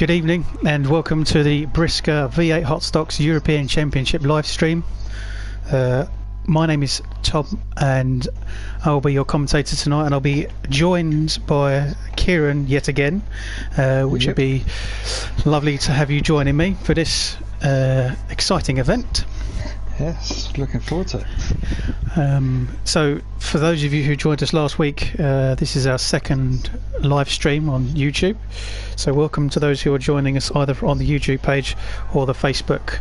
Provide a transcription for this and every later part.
Good evening and welcome to the BriSCA V8 Hotstox European Championship live stream. My name is Tom and I'll be your commentator tonight, and I'll be joined by Kieran yet again, which would be lovely to have you joining me for this exciting event. Yes, looking forward to it. So for those of you who joined us last week, this is our second live stream on YouTube. So welcome to those who are joining us either on the YouTube page or the Facebook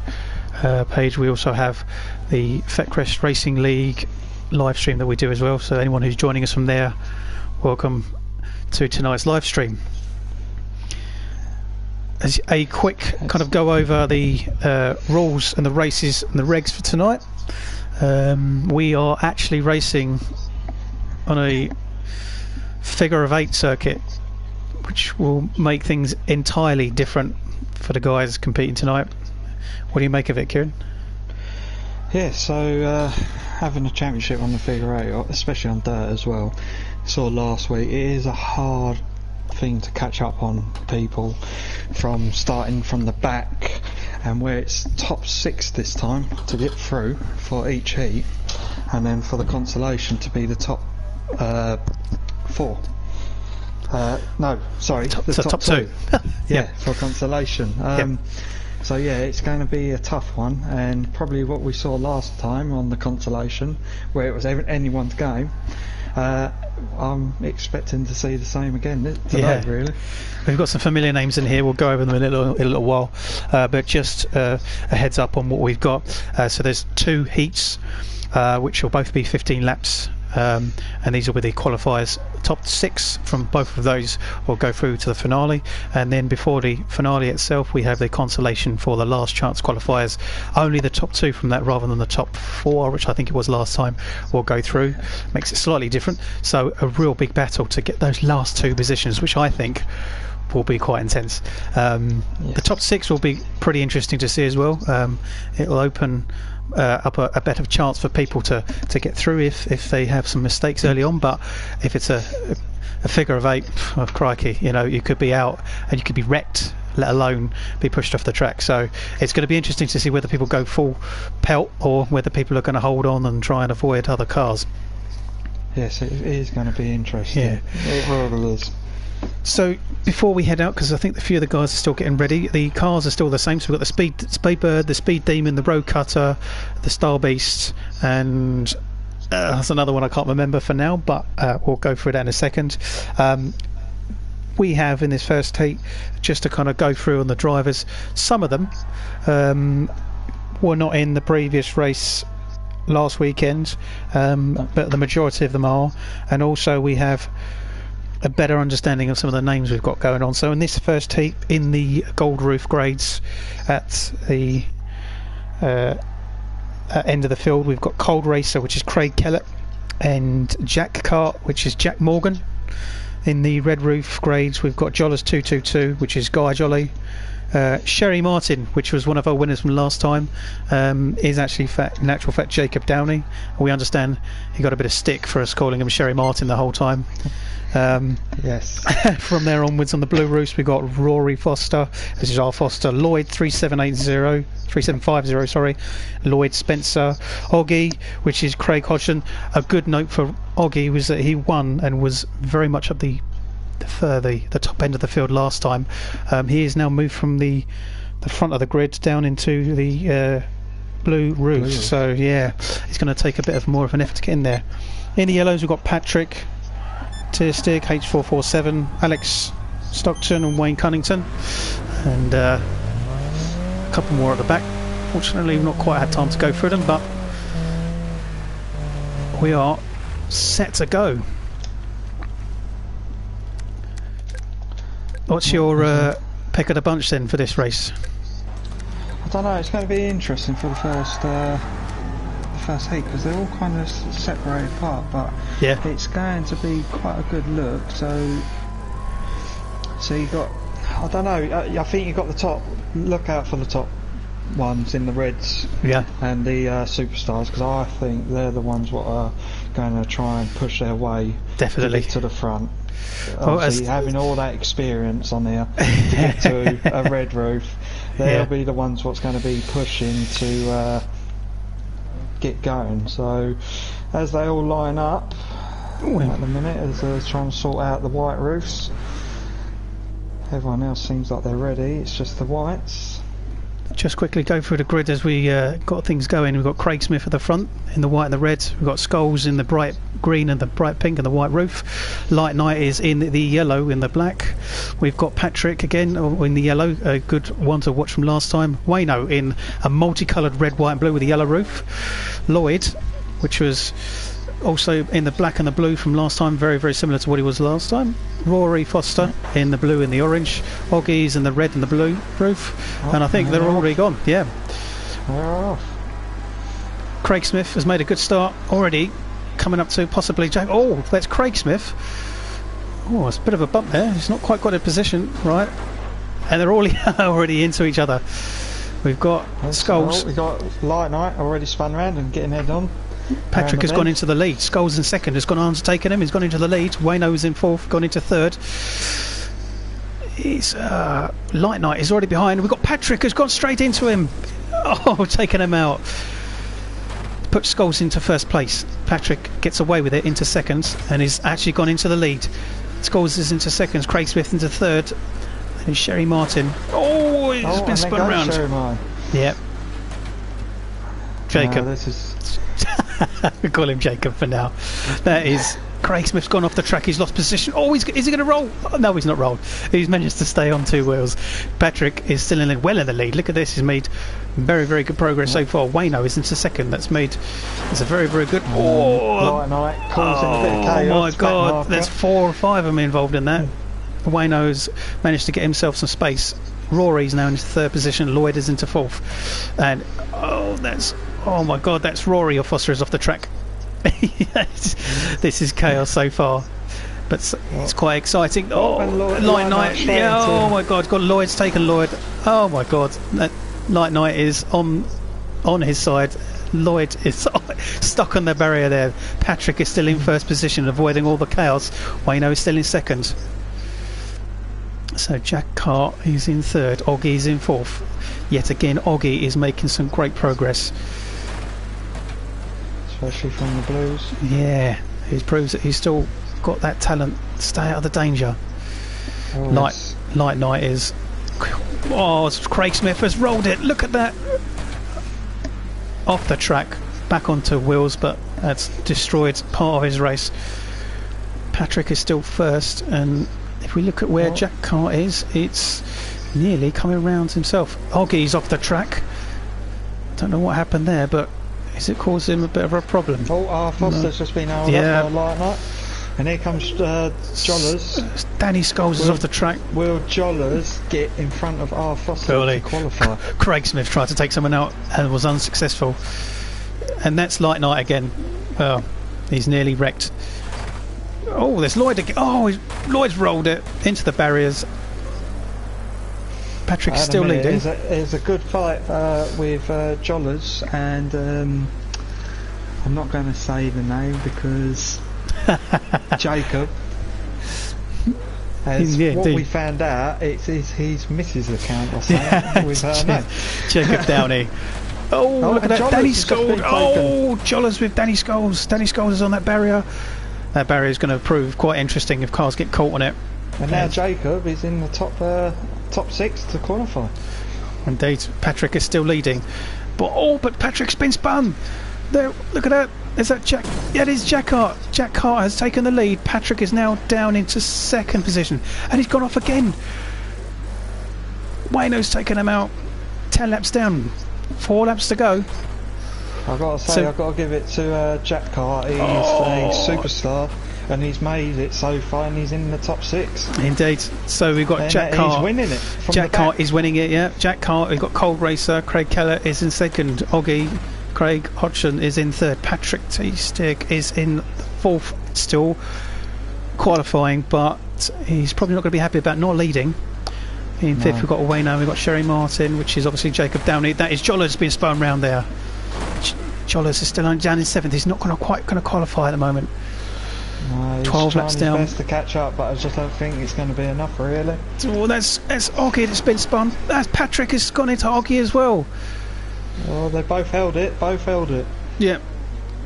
page. We also have the Fetcrest Racing League live stream that we do as well. So anyone who's joining us from there, welcome to tonight's live stream. As a quick kind of go over the rules and the races and the regs for tonight. We are actually racing on a figure of 8 circuit, which will make things entirely different for the guys competing tonight. What do you make of it, Kieran? Yeah, so having a championship on the figure 8, especially on dirt as well, saw last week, it is a hard thing to catch up on people from starting from the back, and where it's top 6 this time to get through for each heat, and then for the consolation to be the top 4. No, sorry, the top 2. Yeah, for consolation. So yeah, it's going to be a tough one, and probably what we saw last time on the consolation, where it was anyone's game. I'm expecting to see the same again tonight, really. We've got some familiar names in here. We'll go over them in a little while, but just a heads up on what we've got. So there's 2 heats, which will both be 15 laps, and these will be the qualifiers. Top 6 from both of those will go through to the finale, and then before the finale itself we have the consolation for the last chance qualifiers. Only the top 2 from that, rather than the top 4, which I think it was last time, will go through. Makes it slightly different, so a real big battle to get those last 2 positions, which I think will be quite intense. The top 6 will be pretty interesting to see as well. It will open up a better chance for people to get through if they have some mistakes early on, but if it's a figure of 8, oh crikey, you know, you could be out and you could be wrecked, let alone be pushed off the track. So it's going to be interesting to see whether people go full pelt or whether people are going to hold on and try and avoid other cars. Yes, it is going to be interesting. Yeah, it really is. So before we head out, because I think a few of the guys are still getting ready, the cars are still the same. So we've got the Speed Bird, the Speed Demon, the Road Cutter, the Star Beast, and that's another one I can't remember for now, but we'll go through that in a second. We have in this first heat, just to kind of go through on the drivers, some of them were not in the previous race last weekend, but the majority of them are, and also we have a better understanding of some of the names we've got going on. So in this first heat, in the gold roof grades at the end of the field, we've got Cold Racer, which is Craig Kellett, and Jack Kart, which is Jack Morgan. In the red roof grades, we've got Jollers 222, which is Guy Jolly. Sherry Martin, which was one of our winners from last time, is actually in actual fact Jacob Downey. We understand he got a bit of stick for us calling him Sherry Martin the whole time. Yes. From there onwards, on the blue roofs, we've got Rory Foster, this is R Foster, Lloyd 3750, sorry, Lloyd Spencer, Oggy, which is Craig Hodgson. A good note for Oggy was that he won and was very much at the top end of the field last time. He has now moved from the front of the grid down into the blue roofs, so yeah, he's going to take a bit of more of an effort to get in there. In the yellows, we've got Patrick Tersteeg, H447, Alex Stockton and Wayne Cunnington, and a couple more at the back. Fortunately, we've not quite had time to go through them, but we are set to go. What's your pick of the bunch then for this race? I don't know, it's going to be interesting for the first heat, because they're all kind of separated apart, but yeah, it's going to be quite a good look. So you got, I don't know, I think you got the top, look out for the top ones in the reds, yeah, and the superstars, because I think they're the ones what are going to try and push their way Definitely to the front. Well, Obviously, having all that experience on there to get to a red roof, they'll be the ones what's going to be pushing to get going. So as they all line up at the minute, as they're trying to sort out the white roofs, everyone else seems like they're ready. It's just the whites. Just quickly go through the grid as we got things going. We've got Craig Smith at the front in the white and the red. We've got Schoales in the bright green and the bright pink and the white roof. Light Night is in the yellow in the black. We've got Patrick again in the yellow, a good one to watch from last time. Wayno in a multicoloured red, white and blue with a yellow roof. Lloyd, which was also in the black and the blue from last time, very, very similar to what he was last time. Rory Foster in the blue and the orange. Oggy's in the red and the blue roof. And I think they're already gone. Yeah. They're off. Craig Smith has made a good start already, coming up to possibly Jack. Oh, that's Craig Smith. Oh, it's a bit of a bump there. He's not quite got a position right. And they're all already into each other. We've got Schoales. We've got Light Night already spun round and getting head on. Patrick has gone into the lead. Schoales in second, has gone on to taken him. He's gone into the lead. Wayno's in fourth, gone into third. It's Light Night is already behind. We've got Patrick has gone straight into him. Oh, taking him out. Put Schoales into first place. Patrick gets away with it into second and is actually gone into the lead. Schoales is into second. Craig Smith into third. And Sherry Martin. Oh, he's been spun around. Yep. Jacob. This is we call him Jacob for now. That is Craig Smith's gone off the track. He's lost position. Oh, is he going to roll? Oh, no, he's not rolled. He's managed to stay on two wheels. Patrick is still well in the lead. Look at this. He's made very, very good progress so far. Wayno is into second. It's a very, very good. Light Night causing a bit of chaos. Oh my God, there's 4 or 5 of them involved in that. Wayno's managed to get himself some space. Rory's now into third position. Lloyd is into fourth. And oh my God, that's Rory or Foster is off the track. This is chaos so far, but it's quite exciting. Oh, Light Night. Yeah, oh my God, got Lloyd's taken Lloyd. Oh my God, Light Night is on his side. Lloyd is stuck on the barrier there. Patrick is still in first position, avoiding all the chaos. Wayno is still in second. So Jack Cart is in third. Oggy is in fourth. Yet again, Oggy is making some great progress. Especially from the blues. Yeah, he proves that he's still got that talent. Stay out of the danger. Light Night is. Oh, Craig Smith has rolled it. Look at that. Off the track, back onto wheels, but that's destroyed part of his race. Patrick is still first, and if we look at where Jack Cart is, it's nearly coming round himself. Oggy's off the track. Don't know what happened there, but is it causing him a bit of a problem? Foster's just been held up by Light Night. And here comes Jollers. Dannie Schoales is off the track. Will Jollers get in front of Foster to qualify? Craig Smith tried to take someone out and was unsuccessful. And that's Light Night again. Well, he's nearly wrecked. Oh, there's Lloyd again. Oh, Lloyd's rolled it into the barriers. Patrick's still leading. It's a good fight with Jollers, and I'm not going to say the name because Jacob. We found out, it's his missus' account or something with her name. Jacob Downey. Oh, look at that, Dannie Schoales. Oh, Jollers with Dannie Schoales. Dannie Schoales is on that barrier. That barrier is going to prove quite interesting if cars get caught on it. And now Jacob is in the top 6 to qualify. Indeed, Patrick is still leading. But Patrick's been spun. There, look at that. Is that Jack? Yeah, it is Jack Cart. Jack Cart has taken the lead. Patrick is now down into second position, and he's gone off again. Wayno's taken him out. 10 laps down. 4 laps to go. I've got to say, I've got to give it to Jack Cart. He's a superstar, and he's made it so far, and he's in the top 6. Indeed. So we've got Jack Cart. He's winning it. Jack Cart is winning it, yeah. Jack Cart, we've got Cold Racer. Craig Kellett is in second. Oggy, Craig Hodgson is in third. Patrick Tersteeg is in fourth, still qualifying, but he's probably not going to be happy about not leading. In fifth, we've got Wayno, we've got Sherry Martin, which is obviously Jacob Downey. That is Jollard's been spun round there. Schoales is still on down in 7th. He's not quite going to qualify at the moment. No, 12 laps down. He's best to catch up, but I just don't think it's going to be enough, really. Well, that's Oggy that's been spun. That's Patrick has gone into Oggy as well. Oh, they both held it. Yeah,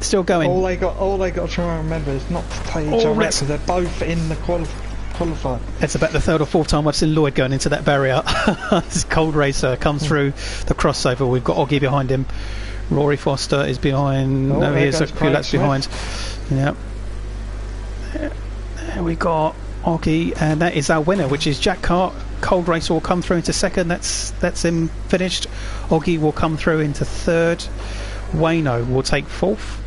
still going. All they got to try and remember is not to take each other out, because they're both in the qualifier. It's about the 3rd or 4th time I've seen Lloyd going into that barrier. This cold racer comes through the crossover. We've got Oggy behind him. Rory Foster is behind. Oh, no, he is a few laps Smith behind. Yeah. There we got Oggy, and that is our winner, which is Jack Cart. Cold racer will come through into 2nd. That's him finished. Oggy will come through into 3rd. Wayno will take 4th.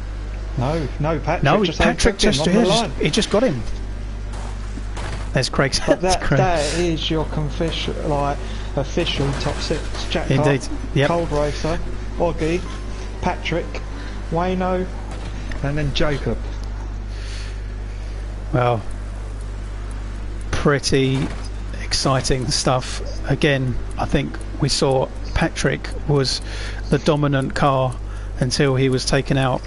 No, Patrick. No, just Patrick he just got him. There's Craig's. But that is your official top 6. Jack Indeed. Cart, Yep. Cold racer, Oggy, Patrick, Wayno, and then Jacob. Well, pretty exciting stuff. Again, I think we saw Patrick was the dominant car until he was taken out,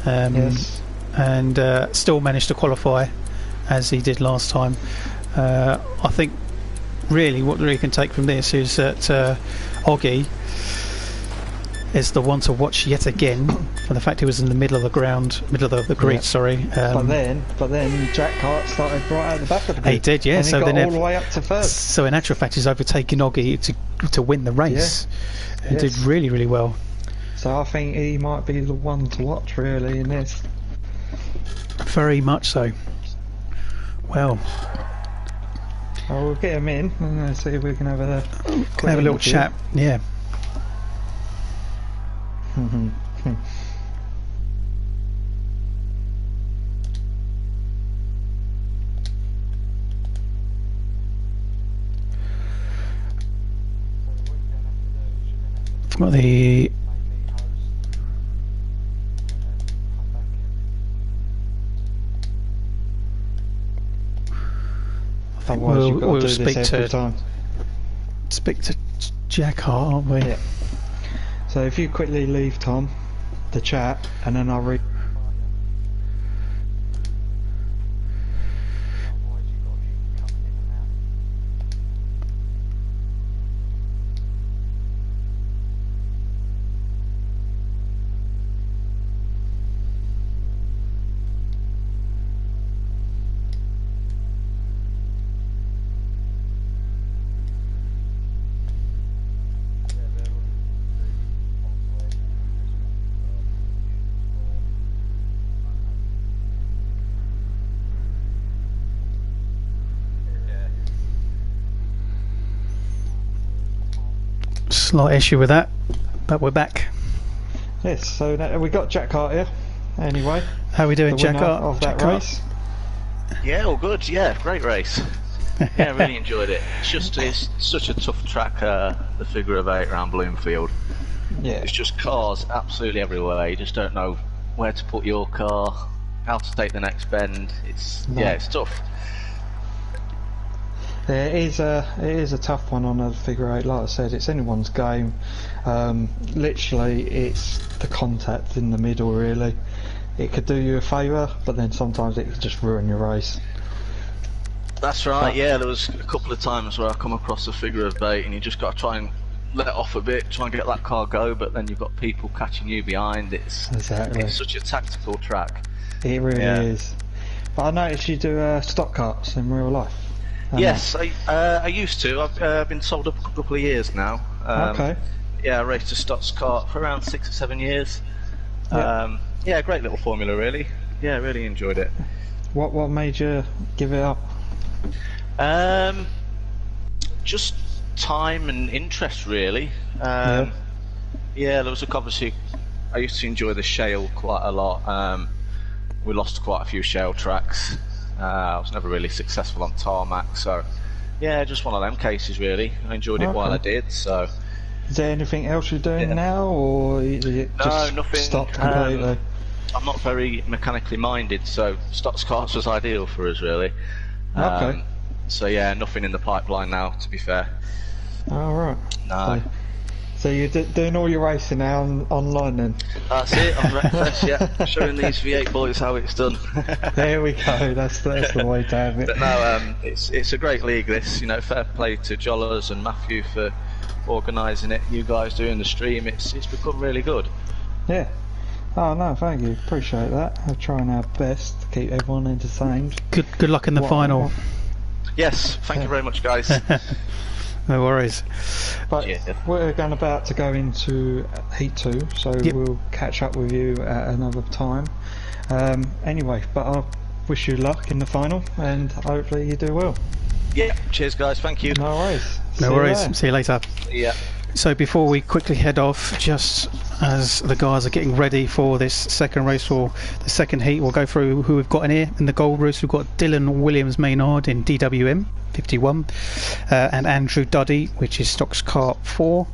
Yes. and still managed to qualify as he did last time. I think really what we can take from this is that Oggy is the one to watch yet again for the fact he was in the middle of the grid. Yeah. Sorry. But then Jack Cart started right at the back of the grid. He did, yeah. And So he got then all the way up to 3rd. So in actual fact, he's overtaken Oggy to win the race. Yeah. And did really, really well. So I think he might be the one to watch really in this. Very much so. Well, We'll get him in and see if we can have a little chat. Yeah. Got the we'll speak to Jack Hart, aren't we? Yeah. So if you quickly leave, Tom, the chat, and then I'll read. Slight issue with that, but we're back. Yes, so now we got Jack Hart here. Anyway, how are we doing, the Jack winner Hart? of that Jack race. Yeah, all good. Yeah, great race. Yeah, really enjoyed it. It's such a tough track, the figure of 8 around Bloomfield. Yeah, It's just cars absolutely everywhere. You just don't know where to put your car, how to take the next bend. It's tough. it is a tough one on a figure 8. Like I said, it's anyone's game. Literally, it's the contact in the middle. Really, it could do you a favour, but then sometimes it could just ruin your race. That's right. Yeah, there was a couple of times where I come across a figure of 8, and you just got to try and let off a bit, try and get that car go, but then you've got people catching you behind. It's such a tactical track. It really is. But I noticed you do stock carts in real life. Yes, I used to. I've been sold up a couple of years now. Okay. Yeah, I raced a STOXKART for around 6 or 7 years. Yeah. Yeah, great little formula, really. Yeah, really enjoyed it. What made you give it up? Just time and interest, really. Yeah, there was obviously. I used to enjoy the shale quite a lot. We lost quite a few shale tracks. I was never really successful on tarmac, so yeah, just one of them cases really. I enjoyed it while I did. So, is there anything else you're doing now, or is it just nothing. Stopped completely? I'm not very mechanically minded, so STOXKART was ideal for us, really. So you're doing all your racing now online then? That's it, I'm reckless, yeah. Showing these V8 boys how it's done. There we go, that's the way to have it. But no, it's a great league this, you know, fair play to Jollers and Matthew for organising it, you guys doing the stream, it's become really good. Yeah. Oh no, thank you, appreciate that. We're trying our best to keep everyone entertained. Good luck in the final. Yes, thank you very much guys. No worries. But we're about to go into Heat 2, so we'll catch up with you at another time. Anyway, but I wish you luck in the final, and hopefully you do well. Yeah, cheers guys, thank you. No worries. No worries, see you later. Yeah. So before we quickly head off, just as the guys are getting ready for this second race or the second heat, we'll go through who we've got in here. In the gold race, we've got Dylan Williams Maynard in DWM 51 and Andrew Duddy, which is STOXKART 4.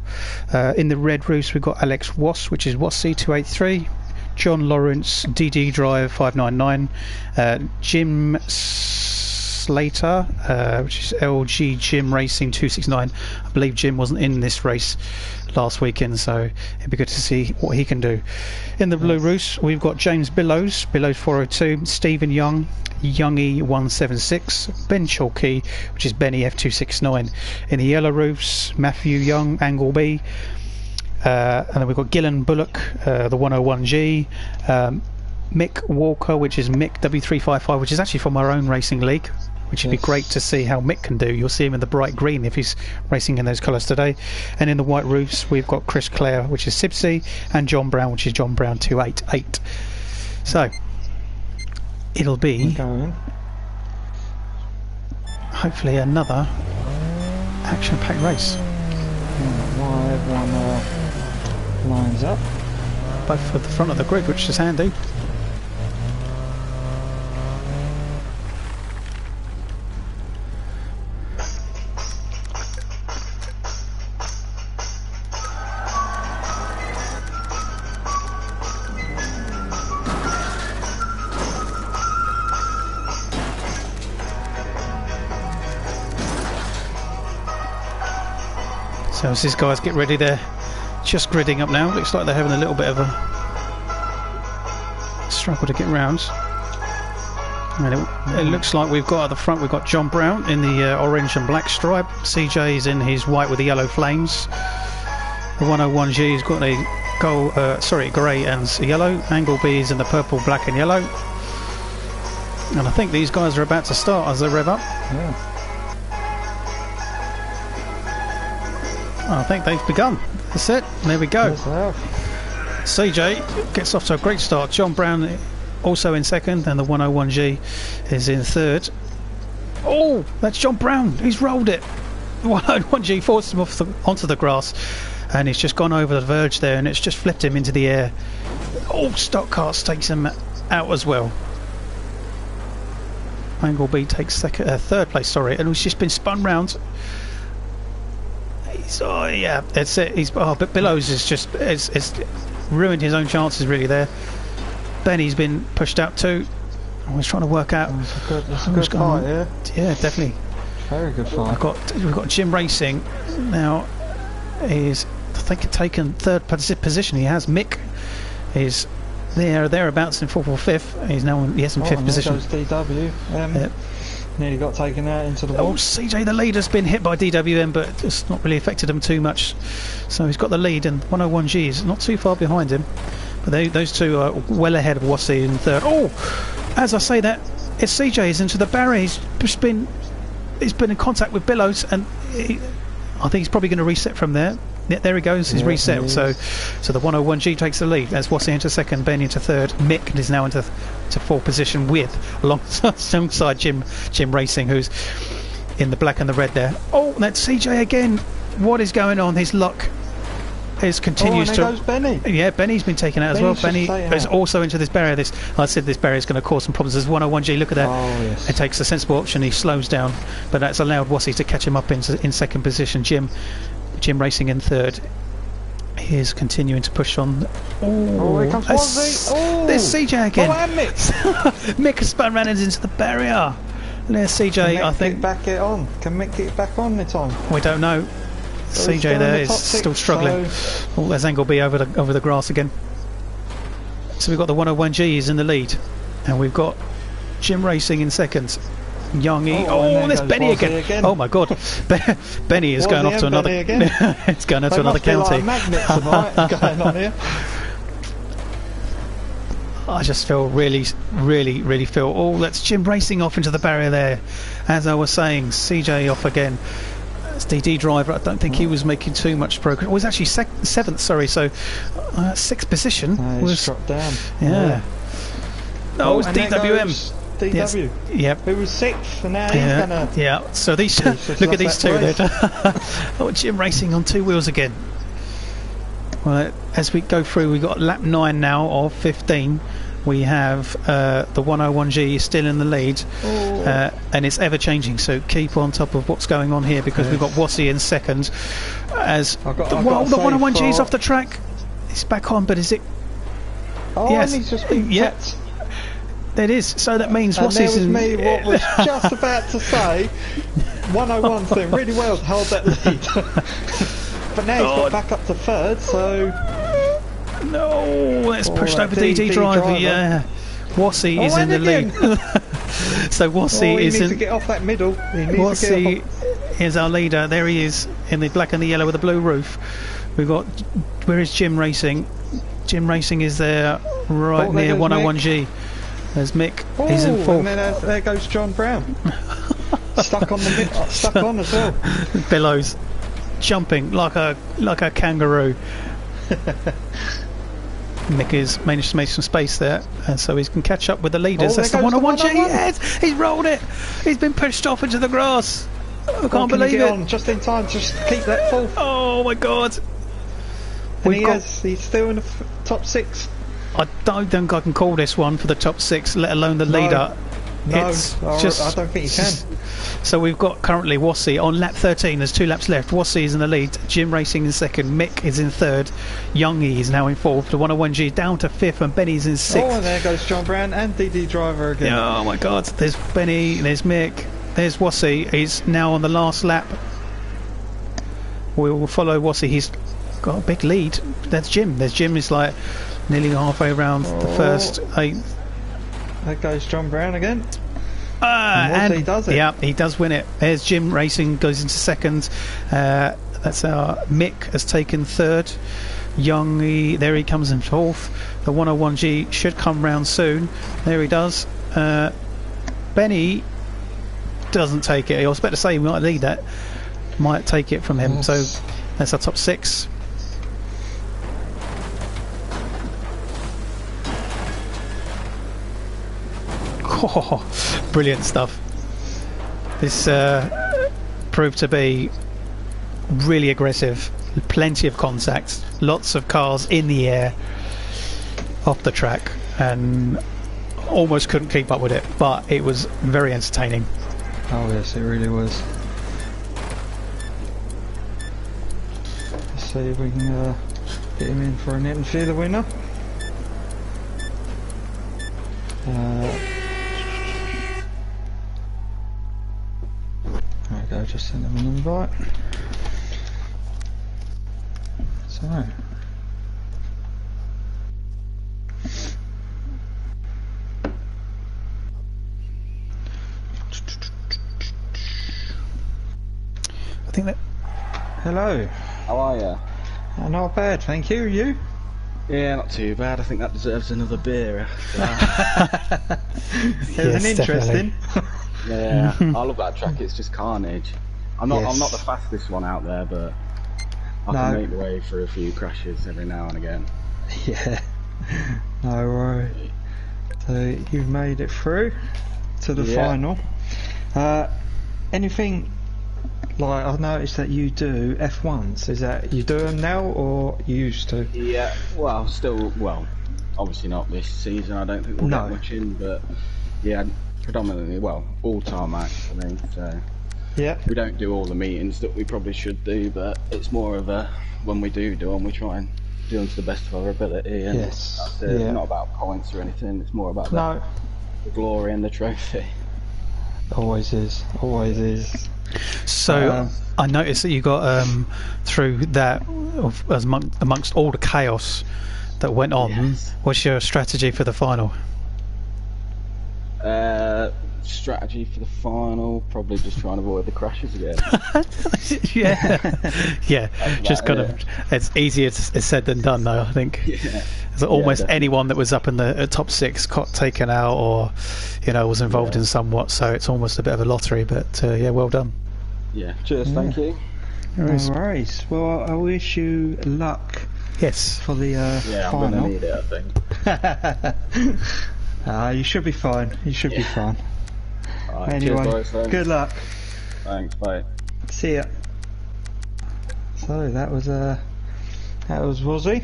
In the red race, we've got Alex Wass, which is Wassy 283. Jon Lawrence DD Drive 599. Jim Slater, which is LG Jim Racing 269. I believe Jim wasn't in this race last weekend, so it'd be good to see what he can do. In the blue roos, we've got James Billows 402, Stephen Young Youngie 176, Ben Chalkey, which is Benny F269. In the yellow roofs, Matthew Young Angle B, and then we've got Gillen Bullock, the 101G, Mick Walker, which is Mick W355, which is actually from our own racing league, which would be great to see how Mick can do. You'll see him in the bright green if he's racing in those colours today. And in the white roofs, we've got Chris Clare, which is Sibsy, and John Brown, which is John Brown 288. So it'll be hopefully another action-packed race. While everyone lines up, both at the front of the grid, which is handy. So as these guys get ready, they're just gridding up now. Looks like they're having a little bit of a struggle to get round. And it looks like we've got at the front, we've got John Brown in the orange and black stripe. CJ's in his white with the yellow flames. The 101G's got a gold, grey and yellow. Angle B's in the purple, black and yellow. And I think these guys are about to start as they rev up. Yeah. I think they've begun. That's it. There we go. Yes, CJ gets off to a great start. John Brown also in second, and the 101G is in third. Oh, that's John Brown. He's rolled it. The 101G forced him onto the grass, and he's just gone over the verge there, and it's just flipped him into the air. Oh, STOXKART takes him out as well. Angle B takes third place, and he's just been spun round. Oh yeah, that's it. But Billows is just it's ruined his own chances really there. Benny's been pushed out too. I was trying to work out. It's a good fight, yeah. Yeah, definitely. Very good fight. We've got Jim Racing now. Is I think taken third position. He has Mick is thereabouts in fourth or fifth. He's now in fifth position. There goes DW. Nearly got taken out into the wall. Oh, CJ the leader's been hit by DWM, but it's not really affected him too much. So he's got the lead, and 101G is not too far behind him. But those two are well ahead of Wassy in third. Oh, as I say that, it's CJ is into the barrier. He's been in contact with Billows, and I think he's probably going to reset from there. Yeah, there he goes. He's reset. So the 101G takes the lead. That's Wassy into second, Ben into third. Mick is now into fourth position alongside Jim Racing, who's in the black and the red there. Oh, that's CJ again. What is going on? His luck continues to. Goes Benny. Yeah, Benny's been taken out as well. Benny is also into this barrier. I said this barrier is going to cause some problems. There's 101G. Look at that. Oh, yes. It takes a sensible option. He slows down, but that's allowed Wassy to catch him up in second position. Jim Racing in third. He is continuing to push on. Oh, here comes Wassy. Oh, there's CJ again. Oh, and Mick. Mick has spun round into the barrier. There's CJ. I think. Can Mick get back on this time? We don't know. CJ there is still struggling. Oh, there's Angle B over the grass again. So we've got the 101G is in the lead, and we've got Jim Racing in second. Youngie. Oh, there's Benny again. Oh my God, Benny is going off to another. It's going off to another county. Like magnets tonight going on here. I just feel really feel. Oh, that's Jim Racing off into the barrier there. As I was saying, CJ off again. That's DD driver. I don't think he was making too much progress. Oh, was actually seventh. Sorry, so sixth position was dropped down. Yeah. Oh, it's DWM. DW. Yes. Yep. Who was sixth, and now he's gonna. Yeah. So these look at these two. Oh, Jim Racing on two wheels again. Well, as we go through, we've got lap 9 now of 15. We have the 101G still in the lead, and it's ever changing. So keep on top of what's going on here, because we've got Wassy in second. As the 101G is off the track, it's back on, but is it? Oh, yes. And he's just been kept. It is. So that means Wassy's in. Me, what was just about to say. 101's doing really well to hold that lead. But now he's got back up to third, so... No, it's pushed over DD driver, yeah. Wassy is in the lead. So Wassy is in... He needs to get off that middle. Wassy is our leader. There he is, in the black and the yellow with the blue roof. We've got... Where is Jim Racing? Jim Racing is there, right near 101G. Mick. There's Mick. He's in fourth. And then there goes John Brown. Stuck on as well. Billows. Jumping like a kangaroo. Mick has managed to make some space there, and so he can catch up with the leaders. That's the 101G. Yes, he's rolled it. He's been pushed off into the grass. I can't believe it. Just in time, just keep that full. Oh my God! And he's still in the top 6. I don't think I can call this one for the top 6, let alone the leader. No, I don't think you can. So we've got currently Wassy on lap 13. There's 2 laps left. Wassy is in the lead. Jim Racing in second. Mick is in third. Youngie is now in fourth. The 101G down to fifth, and Benny's in sixth. Oh, and there goes John Brown and DD driver again. Oh my God! There's Benny. There's Mick. There's Wassy. He's now on the last lap. We will follow Wassy. He's got a big lead. That's Jim. There's Jim. Is like nearly halfway around the first 8. There goes John Brown again. And he does it. Yeah, he does win it. There's Jim Racing goes into second. That's our Mick has taken third. Youngie, there he comes in fourth. The 101G should come round soon. There he does. Benny doesn't take it. I was about to say he might lead that. Might take it from him. Yes. So that's our top 6. Oh, brilliant stuff. This proved to be really aggressive. Plenty of contact, lots of cars in the air off the track, and almost couldn't keep up with it, but it was very entertaining. Oh yes, it really was. Let's see if we can get him in for an interview, the winner. There we go, just send him an invite. So I think that... Hello. How are you? Not bad, thank you. You? Yeah, not too bad. I think that deserves another beer. It was an interesting. Yeah, I love that track. It's just carnage. I'm not the fastest one out there, but I can make my way through a few crashes every now and again. Yeah. No worry. So you've made it through to the final. Anything like, I've noticed that you do F1s. Is that you do them now or you used to? Yeah. Well, obviously not this season. I don't think we'll get much in, but yeah, predominantly all tarmac for me. So yeah, we don't do all the meetings that we probably should do, but it's more of a when we do them, we try and do them to the best of our ability. And that's it. It's not about points or anything. It's more about the glory and the trophy. Always is. Always is. So I noticed that you got through that amongst all the chaos that went on. Yes. What's your strategy for the final? Strategy for the final, probably just trying to avoid the crashes again. yeah. Just kind of, it's easier said than done, though. I think. Yeah. So almost anyone that was up in the top 6 got taken out, or was involved in somewhat. So it's almost a bit of a lottery. But well done. Yeah. Cheers. Thank you. No worries. Well, I wish you luck. Yes. For the final. I'm gonna need it, I think. You should be fine. You should be fine. Right, anyway, cheers, boys, good luck. Thanks, bye. See ya. So that was Wozzy.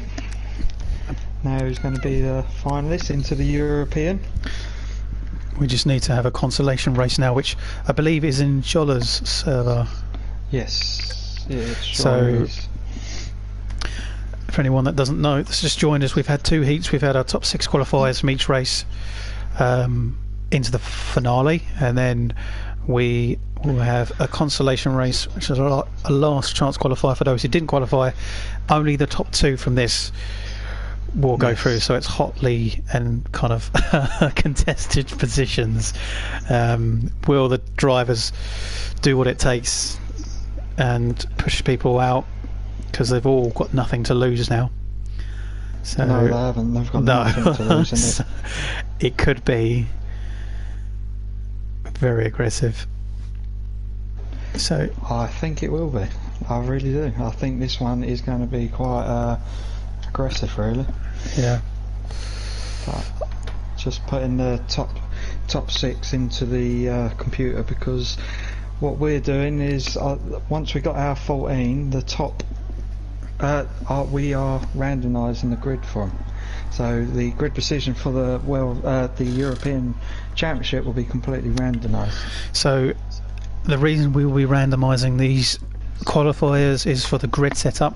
Now he's going to be the finalist into the European. We just need to have a consolation race now, which I believe is in Jola's server. Yes. Yeah, so, for anyone that doesn't know, that's just joined us. We've had 2 heats. We've had our top 6 qualifiers from each race into the finale, and then we will have a consolation race, which is a last chance qualifier for those who didn't qualify. Only the top 2 from this will go through, so it's hotly and kind of contested positions. Will the drivers do what it takes and push people out, because they've all got nothing to lose now? So no, they haven't. They've got nothing to lose. It could be very aggressive. So I think it will be. I really do. I think this one is going to be quite aggressive, really. Yeah. But just putting the top 6 into the computer, because what we're doing is once we got our 14, the top we are randomising the grid for them. So the grid position for the European Championship will be completely randomised. So the reason we will be randomising these qualifiers is for the grid setup.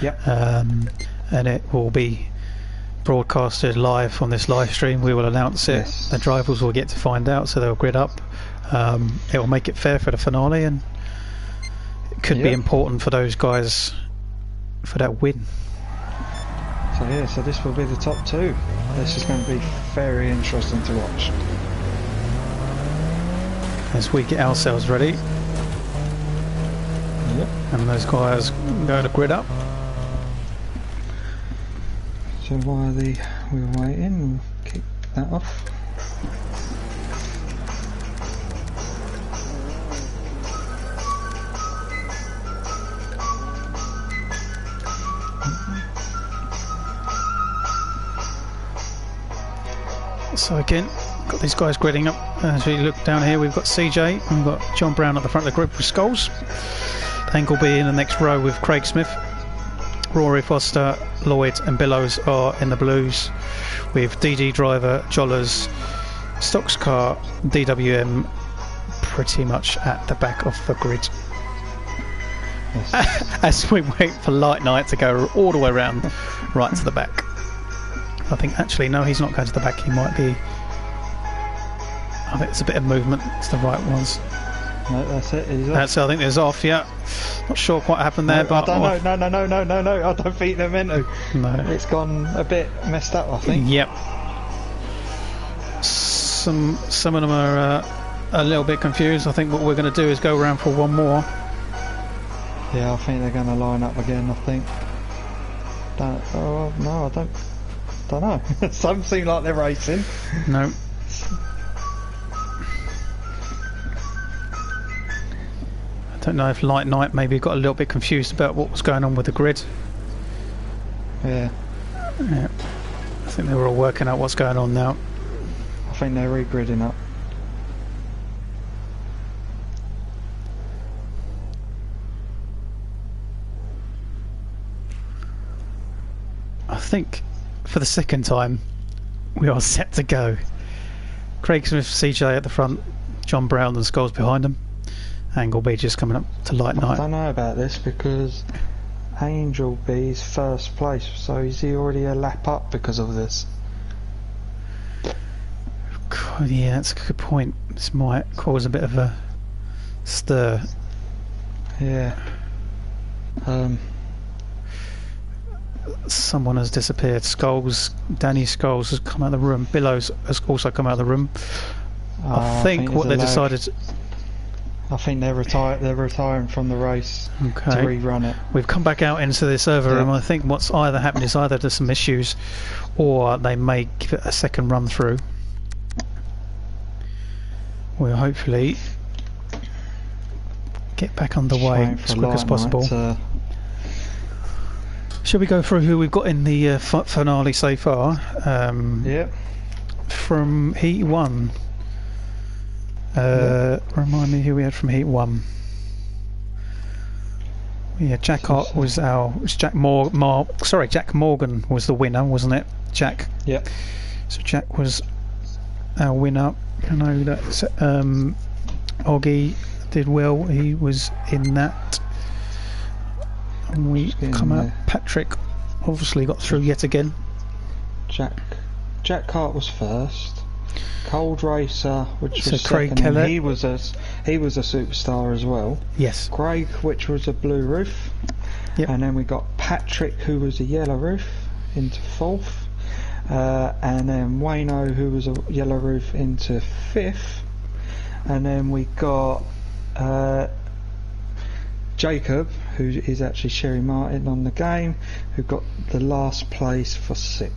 Yep. And it will be broadcasted live on this live stream. We will announce it. Yes. The drivers will get to find out, so they'll grid up. It will make it fair for the finale, and it could be important for those guys for that win. So this will be the top 2. This is going to be very interesting to watch as we get ourselves ready. Yep. And those guys go to grid up. So while we're waiting, we'll kick that off. So again, got these guys gridding up. As we look down here, we've got CJ and we've got John Brown at the front of the group with Schoales. Angleby in the next row with Craig Smith. Rory Foster, Lloyd and Billows are in the blues, with DD Driver, Jollers, STOXKART, DWM pretty much at the back of the grid. Yes. As we wait for Light Night to go all the way around right to the back. I think actually no, he's not going to the back. He might be. I think it's a bit of movement. It's the right ones. No, that's it. He's off. That's it. I think there's off. Yeah. Not sure what happened there, but I don't know. No. I don't think they're meant to. No. It's gone a bit messed up, I think. Yep. Some of them are a little bit confused. I think what we're going to do is go around for one more. Yeah, I think they're going to line up again. I think. No, I don't know. Some seem like they're racing. No. I don't know if Light Night maybe got a little bit confused about what was going on with the grid. Yeah. I think they were all working out what's going on now. I think they're re-gridding up. I think for the second time we are set to go. Craig Smith, CJ at the front, John Brown and Schoales behind them. Angleby just coming up to Light Night. I don't know about this because Angleby's first place, so is he already a lap up because of this? God, Oh, yeah, that's a good point. This might cause a bit of a stir. Yeah. Someone has disappeared. Dannie Schoales has come out of the room. Billows has also come out of the room. I think what they decided. I think they're retiring from the race to rerun it. We've come back out into the server room. I think what's either happened is either there's some issues, or they may give it a second run through. We'll hopefully get back underway as quick as possible. Shall we go through who we've got in the finale so far? Yep. From Heat 1. Remind me who we had from Heat 1. Yeah, Jack Morgan was the winner, wasn't it? Jack. Yep. So Jack was our winner. I know that Oggy did well. He was in that. And we come out. Patrick obviously got through yet again. Jack Hart was first. Cold Racer, which was Craig second, Kellett. he was a superstar as well. Yes. Craig, which was a blue roof. Yep. And then we got Patrick, who was a yellow roof, into fourth. And then Wayno, who was a yellow roof, into fifth. And then we got Jacob, who is actually Sherry Martin on the game, who got the last place for sixth.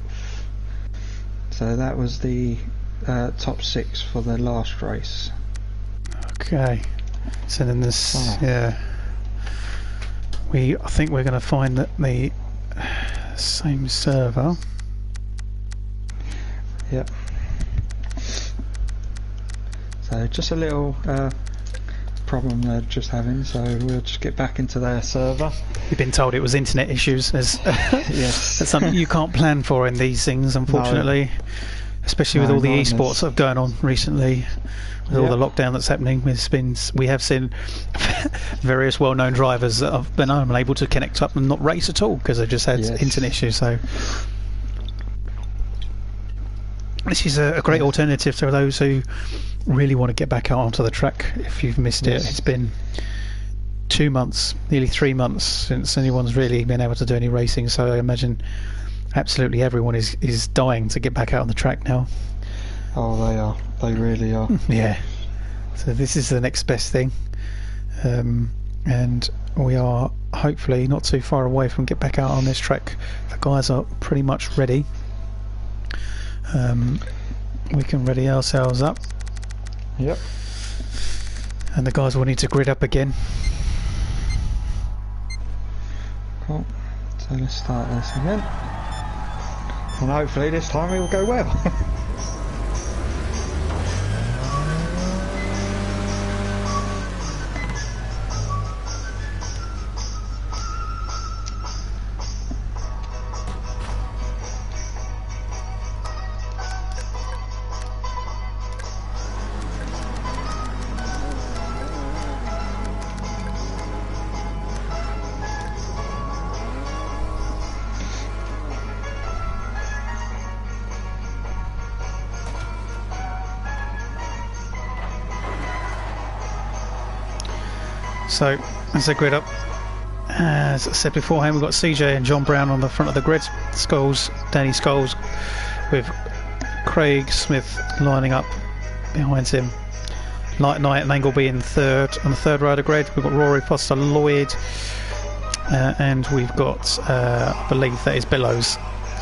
So that was the top six for the last race. Okay. So then this, I think we're going to find that the same server. Yep. So just a little problem they're just having, so we'll just get back into their server. You've been told it was internet issues. Yes. That's something you can't plan for in these things, unfortunately. No. Especially with all the esports that have gone on recently, with all the lockdown that's happening. We have seen various well-known drivers that have been unable to connect up and not race at all because they've just had internet issues. So this is a great alternative to those who really want to get back out onto the track. If you've missed it, it's been 2 months, nearly 3 months since anyone's really been able to do any racing. So I imagine absolutely everyone is dying to get back out on the track now. Oh, they are. They really are. Yeah. So this is the next best thing, and we are hopefully not too far away from get back out on this track. The guys are pretty much ready. We can ready ourselves up. Yep. And the guys will need to grid up again. Cool. So let's start this again. And hopefully this time it will go well. So, as they grid up, as I said beforehand, we've got CJ and Jon Brown on the front of the grid. Dannie Schoales with Craig Smith lining up behind him. Light Knight and Angleby in third on the third row of the grid. We've got Rory Foster, Lloyd, and we've got, I believe that is Billows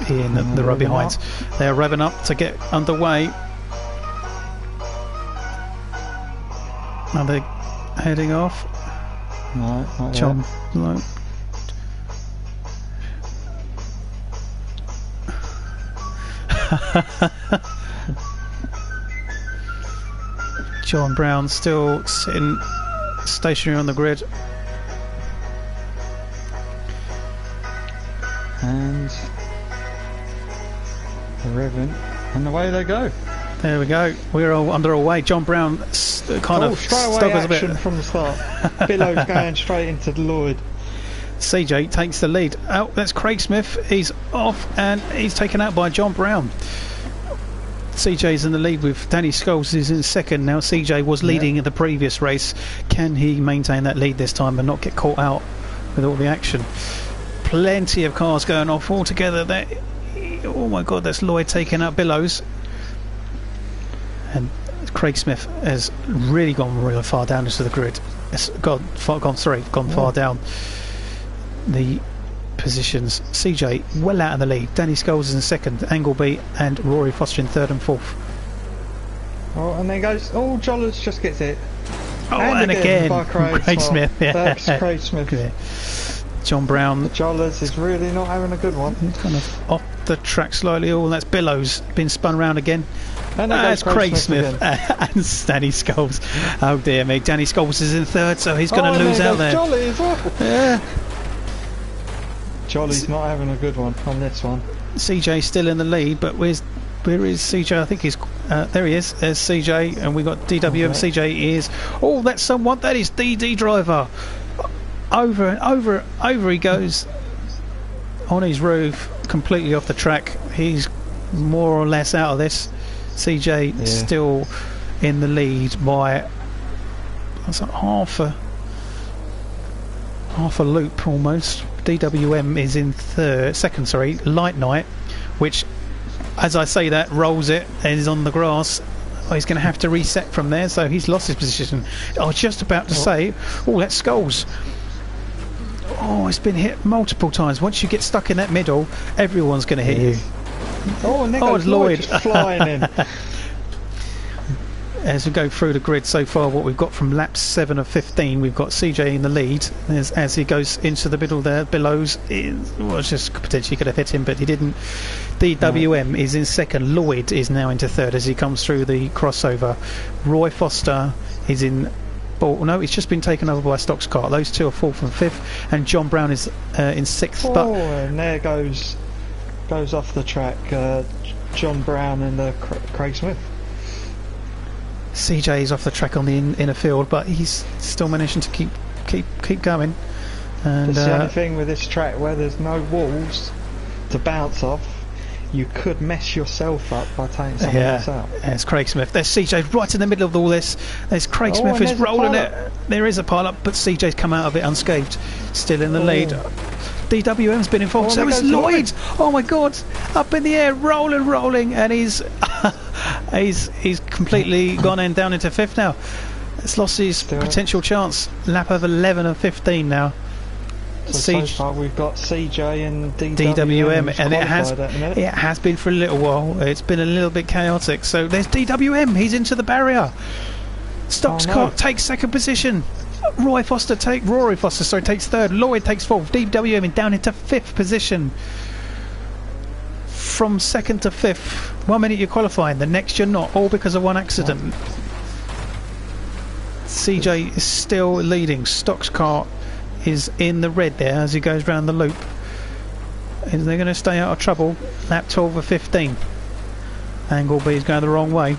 in the row behind. They're revving up to get underway. Are they heading off? No, not Jon, no. Jon Brown still sitting stationary on the grid. And the revving, and away they go. There we go. We're all underway. Jon Brown kind of stuck us a bit from the start. Billows going straight into the Lloyd. CJ takes the lead. Oh, that's Craig Smith. He's off and he's taken out by Jon Brown. CJ's in the lead with Dannie Schoales is in second now. CJ was leading in the previous race. Can he maintain that lead this time and not get caught out with all the action? Plenty of cars going off all together there. Oh my god, that's Lloyd taking out Billows. And Craig Smith has really gone real far down into the grid. It's gone far down the positions. CJ well out of the lead. Dannie Schoales is in second, Angleby and Rory Foster in third and fourth. Oh, and then goes. Oh, Jon Lawrence just gets it. Oh, and again Craig Smith. That's Craig Smith. Yeah. John Brown. Jon Lawrence is really not having a good one. He's kind of off the track slightly. Oh, that's Billows been spun around again. And that's Craig Smith and Dannie Schoales. Oh dear me, Dannie Schoales is in third, so he's going to lose out there. Jolly as well. Yeah. Jolly's not having a good one on this one. CJ still in the lead, but where is CJ? I think he's there. He is. There's CJ, and we got DWM. Okay. CJ is. Oh, that's someone. That is DD driver. Over and over he goes on his roof, completely off the track. He's more or less out of this. CJ still in the lead by half a loop almost. DWM is in second, Light Night, which, as I say that, rolls it and is on the grass. Oh, he's going to have to reset from there, so he's lost his position. I was just about to say, oh, that's Schoales. Oh, it's been hit multiple times. Once you get stuck in that middle, everyone's going to hit you. Oh, and there goes Lloyd just flying in. As we go through the grid so far, what we've got from laps 7 of 15, we've got CJ in the lead. As he goes into the middle there, Billows just potentially could have hit him, but he didn't. DWM is in second. Lloyd is now into third as he comes through the crossover. Roy Foster is in. Oh no, it's just been taken over by STOXKART. Those two are fourth and fifth, and John Brown is in sixth. Oh, and there goes off the track. John Brown and Craig Smith. CJ is off the track on the inner field, but he's still managing to keep going. And that's the only thing with this track, where there's no walls to bounce off. You could mess yourself up by taking someone else out. There's Craig Smith. There's CJ right in the middle of all this. There's Craig Smith who's rolling it. There is a pile-up, but CJ's come out of it unscathed. Still in the lead. DWM's been involved. So is Lloyd. Oh my God! Up in the air, rolling, and he's completely gone and down into fifth now. It's lost his potential chance. Lap of 11 of 15 now. So far we've got CJ and DWM, and it has been for a little while. It's been a little bit chaotic. So there's DWM. He's into the barrier. STOXKART takes second position. Rory Foster takes third. Lloyd takes fourth. DWM down into fifth position. From second to fifth. 1 minute you're qualifying, the next you're not, all because of one accident. CJ is still leading. STOXKART is in the red there as he goes round the loop. Is they going to stay out of trouble? Lap 12 of 15. Angleby is going the wrong way.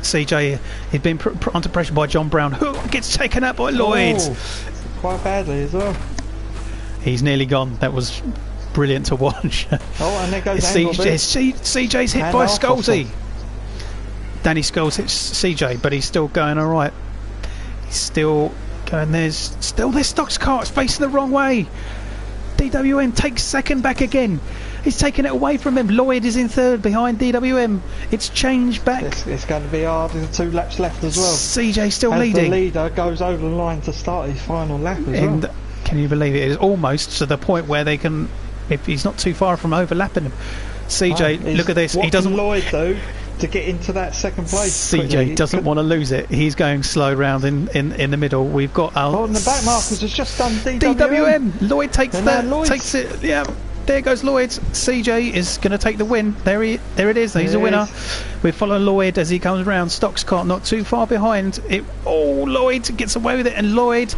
CJ is being put under pressure by John Brown, who gets taken out by Lloyd. Quite badly as well. He's nearly gone. That was brilliant to watch. Oh, and there goes CJ's hit by Schoales. Dannie Schoales hits CJ, but he's still going alright. He's still going. There's STOXKART facing the wrong way. DWM takes second back again. He's taking it away from him. Lloyd is in third behind DWM. It's changed back. It's going to be hard. There's 2 laps left as well. CJ still leading. The leader goes over the line to start his final lap as well. Can you believe it? It is almost to the point where they can, if he's not too far from overlapping him. CJ, look at this. What he doesn't. Can Lloyd do to get into that second place? CJ doesn't want to lose it. He's going slow round in the middle. We've got. And the back markers has just done DWM. Lloyd takes that. Takes it. Yeah. There goes Lloyd. CJ is going to take the win. There it is. He's a winner. We follow Lloyd as he comes around. STOXKART not too far behind. Lloyd gets away with it, and Lloyd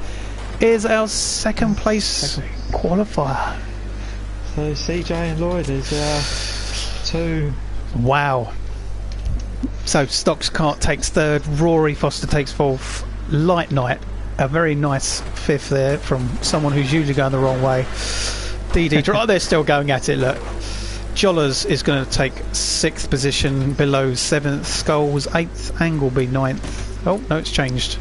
is our second place qualifier. So CJ and Lloyd is 2. Wow. So STOXKART takes third. Rory Foster takes fourth. Light Night, a very nice fifth there from someone who's usually going the wrong way. DD, they're still going at it, look. Jollers is going to take 6th position, Billows 7th, Schoales 8th, Angleby 9th. Oh no, it's changed.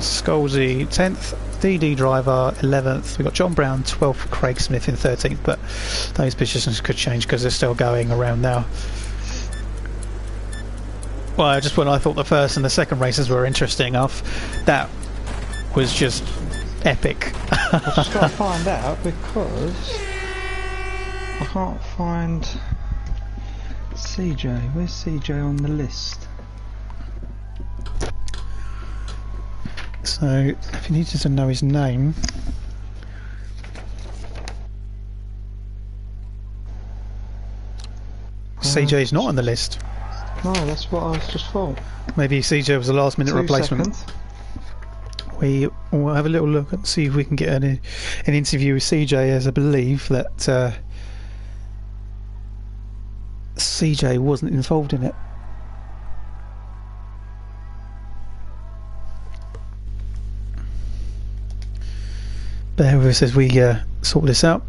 Scholesy 10th, DD Driver 11th. We've got John Brown 12th, Craig Smith in 13th, but those positions could change because they're still going around now. Well, just when I thought the first and the second races were interesting enough, that was just epic. I've just got to find out because I can't find CJ. Where's CJ on the list? So, if you needed to know his name, CJ's not on the list. No, that's what I was just thought. Maybe CJ was a last minute replacement. Seconds. We will have a little look and see if we can get an interview with CJ, as I believe that CJ wasn't involved in it. Bear with us as we sort this out.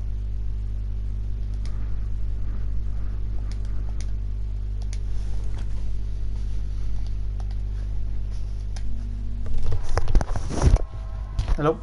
Hello.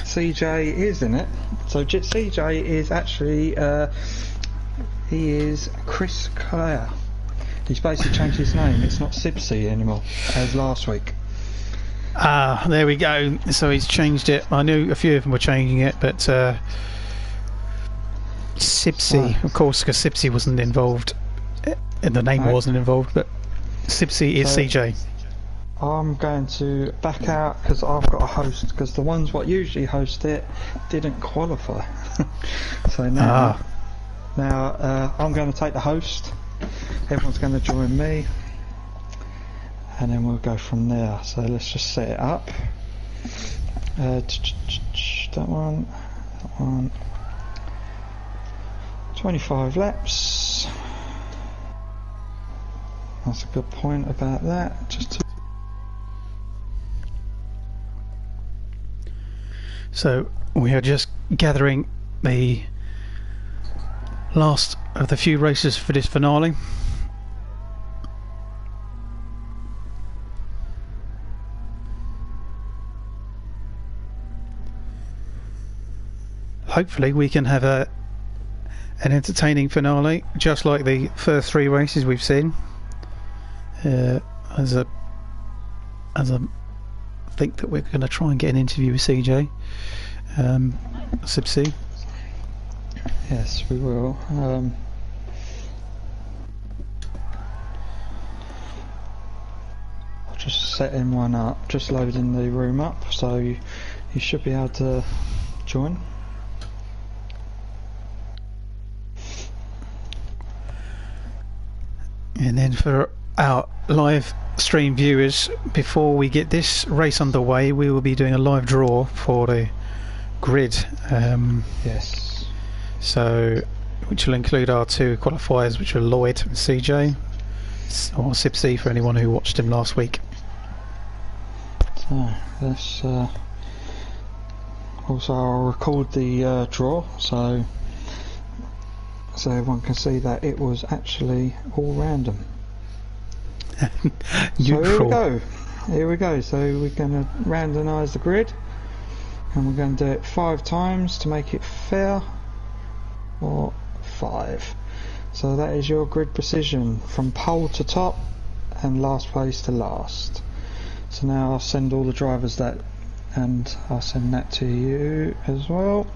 CJ is in it. So CJ is actually he is Chris Clare. He's basically changed his name. It's not Sibsy anymore as last week. Ah, there we go. So he's changed it. I knew a few of them were changing it, but Sibsy, of course, because Sibsy wasn't involved, and the name wasn't involved, but Sibsy is CJ. I'm going to back out because I've got a host, because the ones what usually host it didn't qualify. So now I'm going to take the host, everyone's going to join me, and then we'll go from there. So let's just set it up. That one 25 laps. That's a good point about that. So we are just gathering the last of the few races for this finale. Hopefully we can have an entertaining finale, just like the first 3 races we've seen. As I think that we're going to try and get an interview with CJ. Sibsy. Yes, we will. Just setting one up, just loading the room up, so you should be able to join. And then for our live stream viewers, before we get this race underway, we will be doing a live draw for the grid. Yes. So, which will include our 2 qualifiers, which are Lloyd and CJ, or Sibsy for anyone who watched him last week. So let's also I'll record the draw so everyone can see that it was actually all random. Neutral. So here we go. So we're going to randomise the grid, and we're going to do it 5 times to make it fair, or 5. So that is your grid precision from pole to top and last place to last. So now I'll send all the drivers that, and I'll send that to you as well.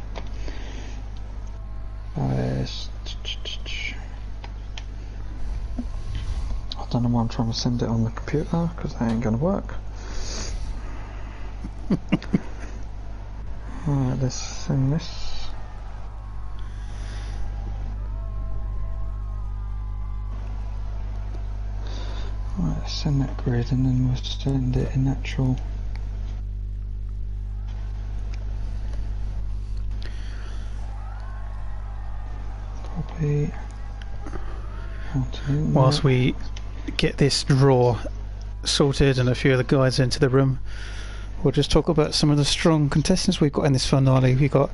I don't know why I'm trying to send it on the computer, because that ain't going to work. Alright, let's send this. send that grid and then we'll send it in natural. Copy. Whilst we get this draw sorted and a few of the guys into the room, we'll just talk about some of the strong contestants we've got in this finale. We've got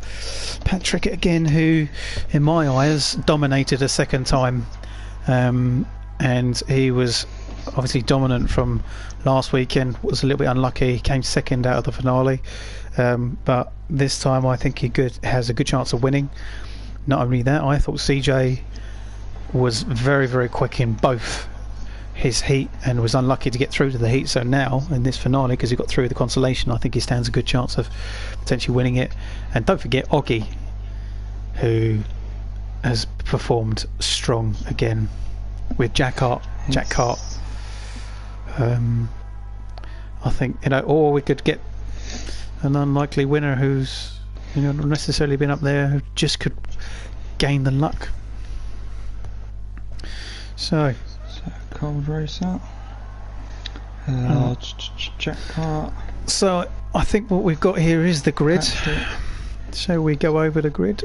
Patrick again, who in my eyes dominated a second time, and he was obviously dominant from last weekend. Was a little bit unlucky, came second out of the finale, but this time I think he has a good chance of winning. Not only that, I thought CJ was very, very quick in both his heat and was unlucky to get through to the heat. So now in this finale, because he got through the consolation, I think he stands a good chance of potentially winning it. And don't forget Oggy, who has performed strong again with Jack Hart. I think, or we could get an unlikely winner who's not necessarily been up there, who just could gain the luck. So cold racer, Jack Hart. So I think what we've got here is the grid. Shall we go over the grid?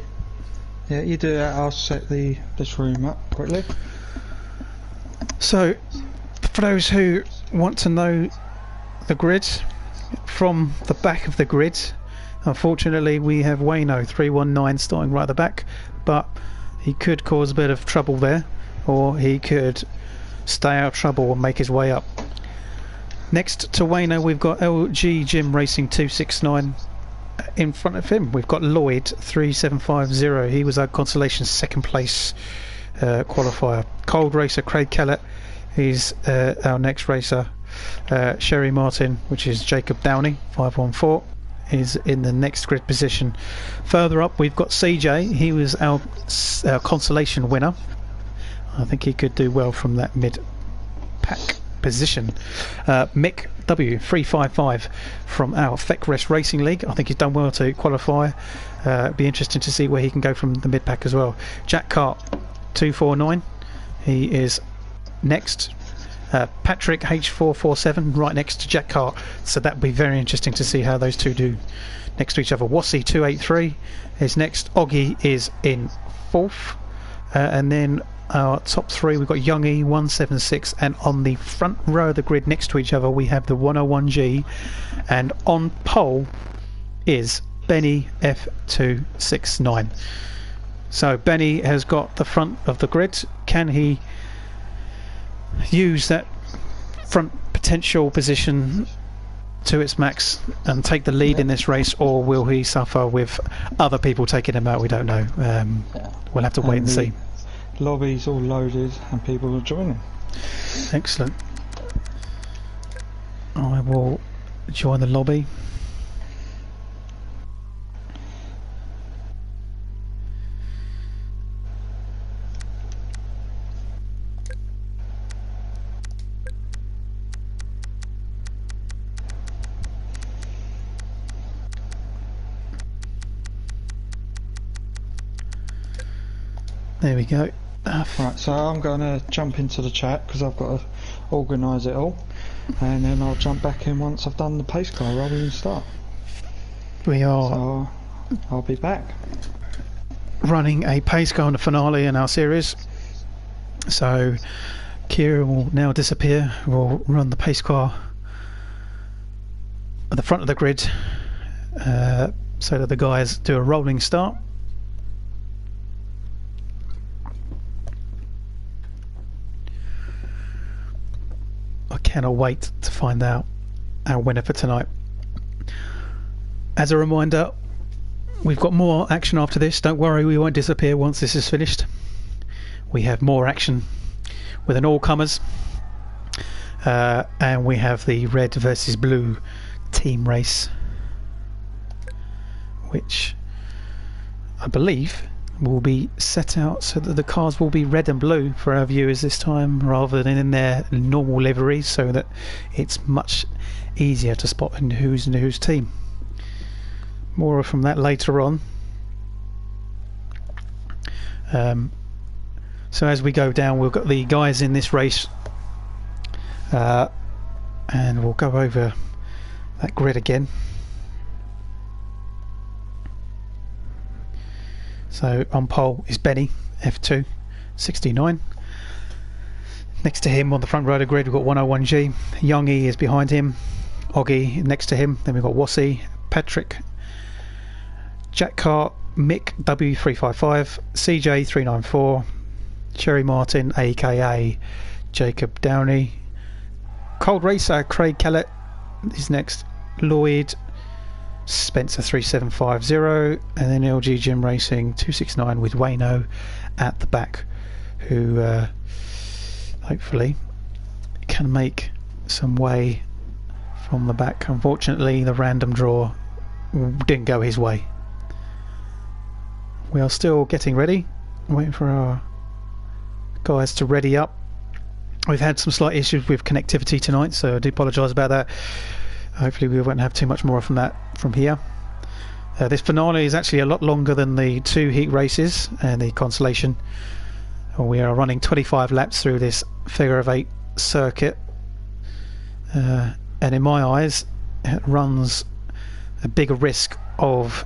Yeah, you do that. I'll set this room up quickly. So for those who want to know the grid, from the back of the grid, unfortunately we have Wayno 319 starting right at the back, but he could cause a bit of trouble there, or he could stay out of trouble and make his way up. Next to Wayno we've got LG Jim Racing 269. In front of him we've got Lloyd 3750. He was our consolation second place qualifier. Cold racer Craig Kellett, he's our next racer. Sherry Martin, which is Jacob Downey 514, is in the next grid position. Further up we've got CJ. He was our consolation winner. I think he could do well from that mid-pack position. MICK W 355 from our Feckrest Racing League. I think he's done well to qualify. Be interesting to see where he can go from the mid-pack as well. Jack Hart 249. He is next. Patrick H447 right next to Jack Hart. So that would be very interesting to see how those two do next to each other. Wassy 283 is next. Oggy is in fourth. And then our top three, we've got Youngie 176, and on the front row of the grid next to each other we have the 101G, and on pole is Benny F269. So Benny has got the front of the grid. Can he use that front potential position to its max and take the lead in this race, or will he suffer with other people taking him out? We don't know. We'll have to wait and see. Lobby's all loaded and people are joining. Excellent. I will join the lobby. There we go. Right, so I'm going to jump into the chat because I've got to organise it all, and then I'll jump back in once I've done the pace car rather than start. We are. So I'll be back. Running a pace car in the finale in our series. So Kira will now disappear. We'll run the pace car at the front of the grid so that the guys do a rolling start. I cannot wait to find out our winner for tonight. As a reminder, we've got more action after this. Don't worry, we won't disappear once this is finished. We have more action with an all-comers, and we have the red versus blue team race, which I believe will be set out so that the cars will be red and blue for our viewers this time, rather than in their normal liveries, so that it's much easier to spot in whose team. More from that later on. So as we go down, we've got the guys in this race and we'll go over that grid again. So on pole is Benny, F2, 69. Next to him on the front row of the grid we've got 101G. Youngie is behind him. Oggy next to him. Then we've got Wassy, Patrick, Jack Cart, Mick W355, CJ 394, Cherry Martin aka Jacob Downey, Cold Racer Craig Kellett is next, Lloyd Spencer 3750, and then LG Gym Racing 269 with Wayno at the back, who hopefully can make some way from the back. Unfortunately the random draw didn't go his way. We are still getting ready, waiting for our guys to ready up. We've had some slight issues with connectivity tonight, so I do apologise about that. Hopefully we won't have too much more from that from here. This finale is actually a lot longer than the 2 heat races and the Consolation. We are running 25 laps through this figure of 8 circuit, and in my eyes it runs a bigger risk of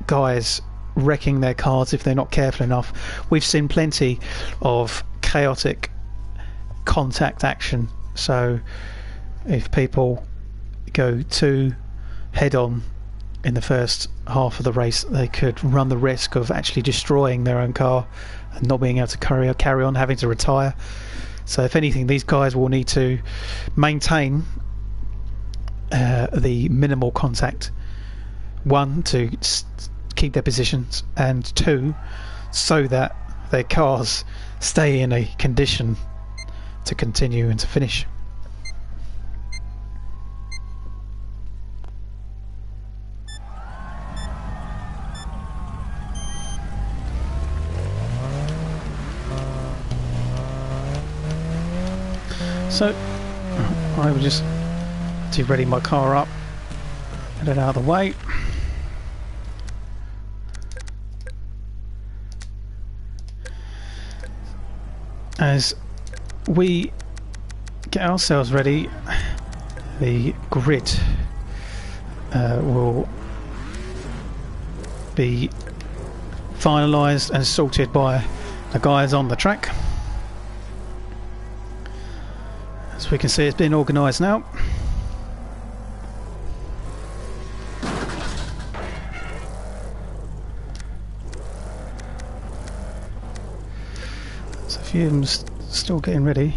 guys wrecking their cars if they're not careful enough. We've seen plenty of chaotic contact action, so if people go too head on in the first half of the race, they could run the risk of actually destroying their own car and not being able to carry on, having to retire. So if anything, these guys will need to maintain the minimal contact, 1 to keep their positions, and 2 so that their cars stay in a condition to continue and to finish. So I will just to ready my car up, get it out of the way. As we get ourselves ready, the grid will be finalised and sorted by the guys on the track. As we can see, it's been organised now. There's a few of them still getting ready.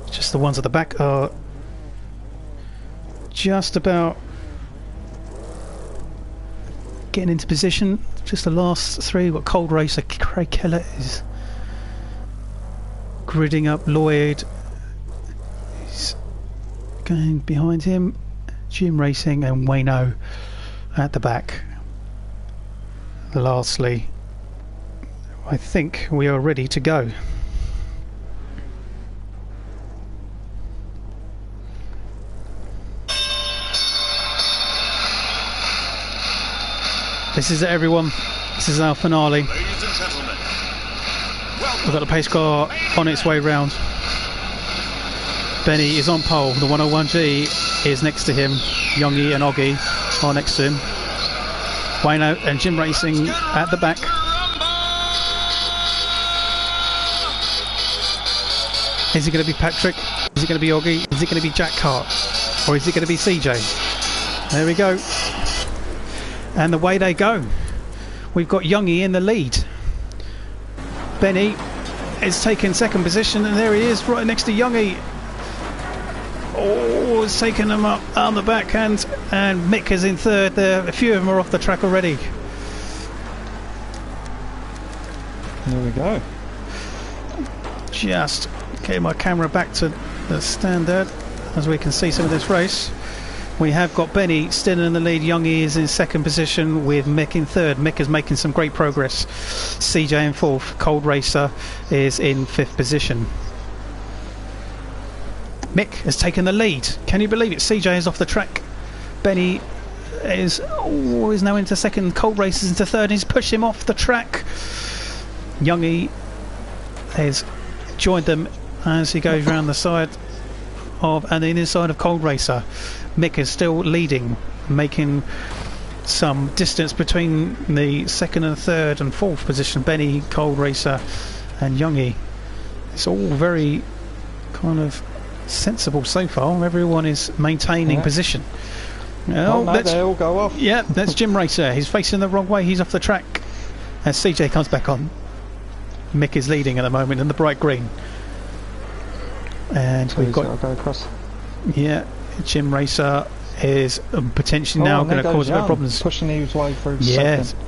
Just the ones at the back are just about getting into position. Just the last 3. We've got Cold Racer Craig Kellett is gridding up. Lloyd is going behind him. Gym Racing and Wayno at the back. Lastly, I think we are ready to go. This is it, everyone. This is our finale. Ladies and gentlemen, we've got the pace car on its way round. Benny is on pole. The 101G is next to him. Youngie and Oggy are next to him. Wayno and Gym Racing at the back. Is it going to be Patrick? Is it going to be Oggy? Is it going to be Jack Cart? Or is it going to be CJ? There we go. And the way they go. We've got Youngie in the lead. Benny is taking second position, and there he is right next to Youngie. Oh, it's taken them up on the backhand, and Mick is in third there. A few of them are off the track already. There we go. Just getting my camera back to the standard as we can see some of this race. We have got Benny still in the lead. Youngie is in second position with Mick in third. Mick is making some great progress. CJ in fourth. Cold Racer is in fifth position. Mick has taken the lead. Can you believe it? CJ is off the track. Benny is now into second. Cold Race is into third. He's pushed him off the track. Youngie has joined them as he goes round the side of and the inside of Cold Racer. Mick is still leading, making some distance between the second and third and fourth position. Benny, Cold Racer and Youngie. It's all very kind of sensible so far. Everyone is maintaining position. No, they all go off. Yeah, that's Jim Racer. He's facing the wrong way. He's off the track as CJ comes back on. Mick is leading at the moment in the bright green. And so we've got to go across. Yeah, Jim Racer is potentially now going to cause a bit of problems. Pushing his way through yes. second.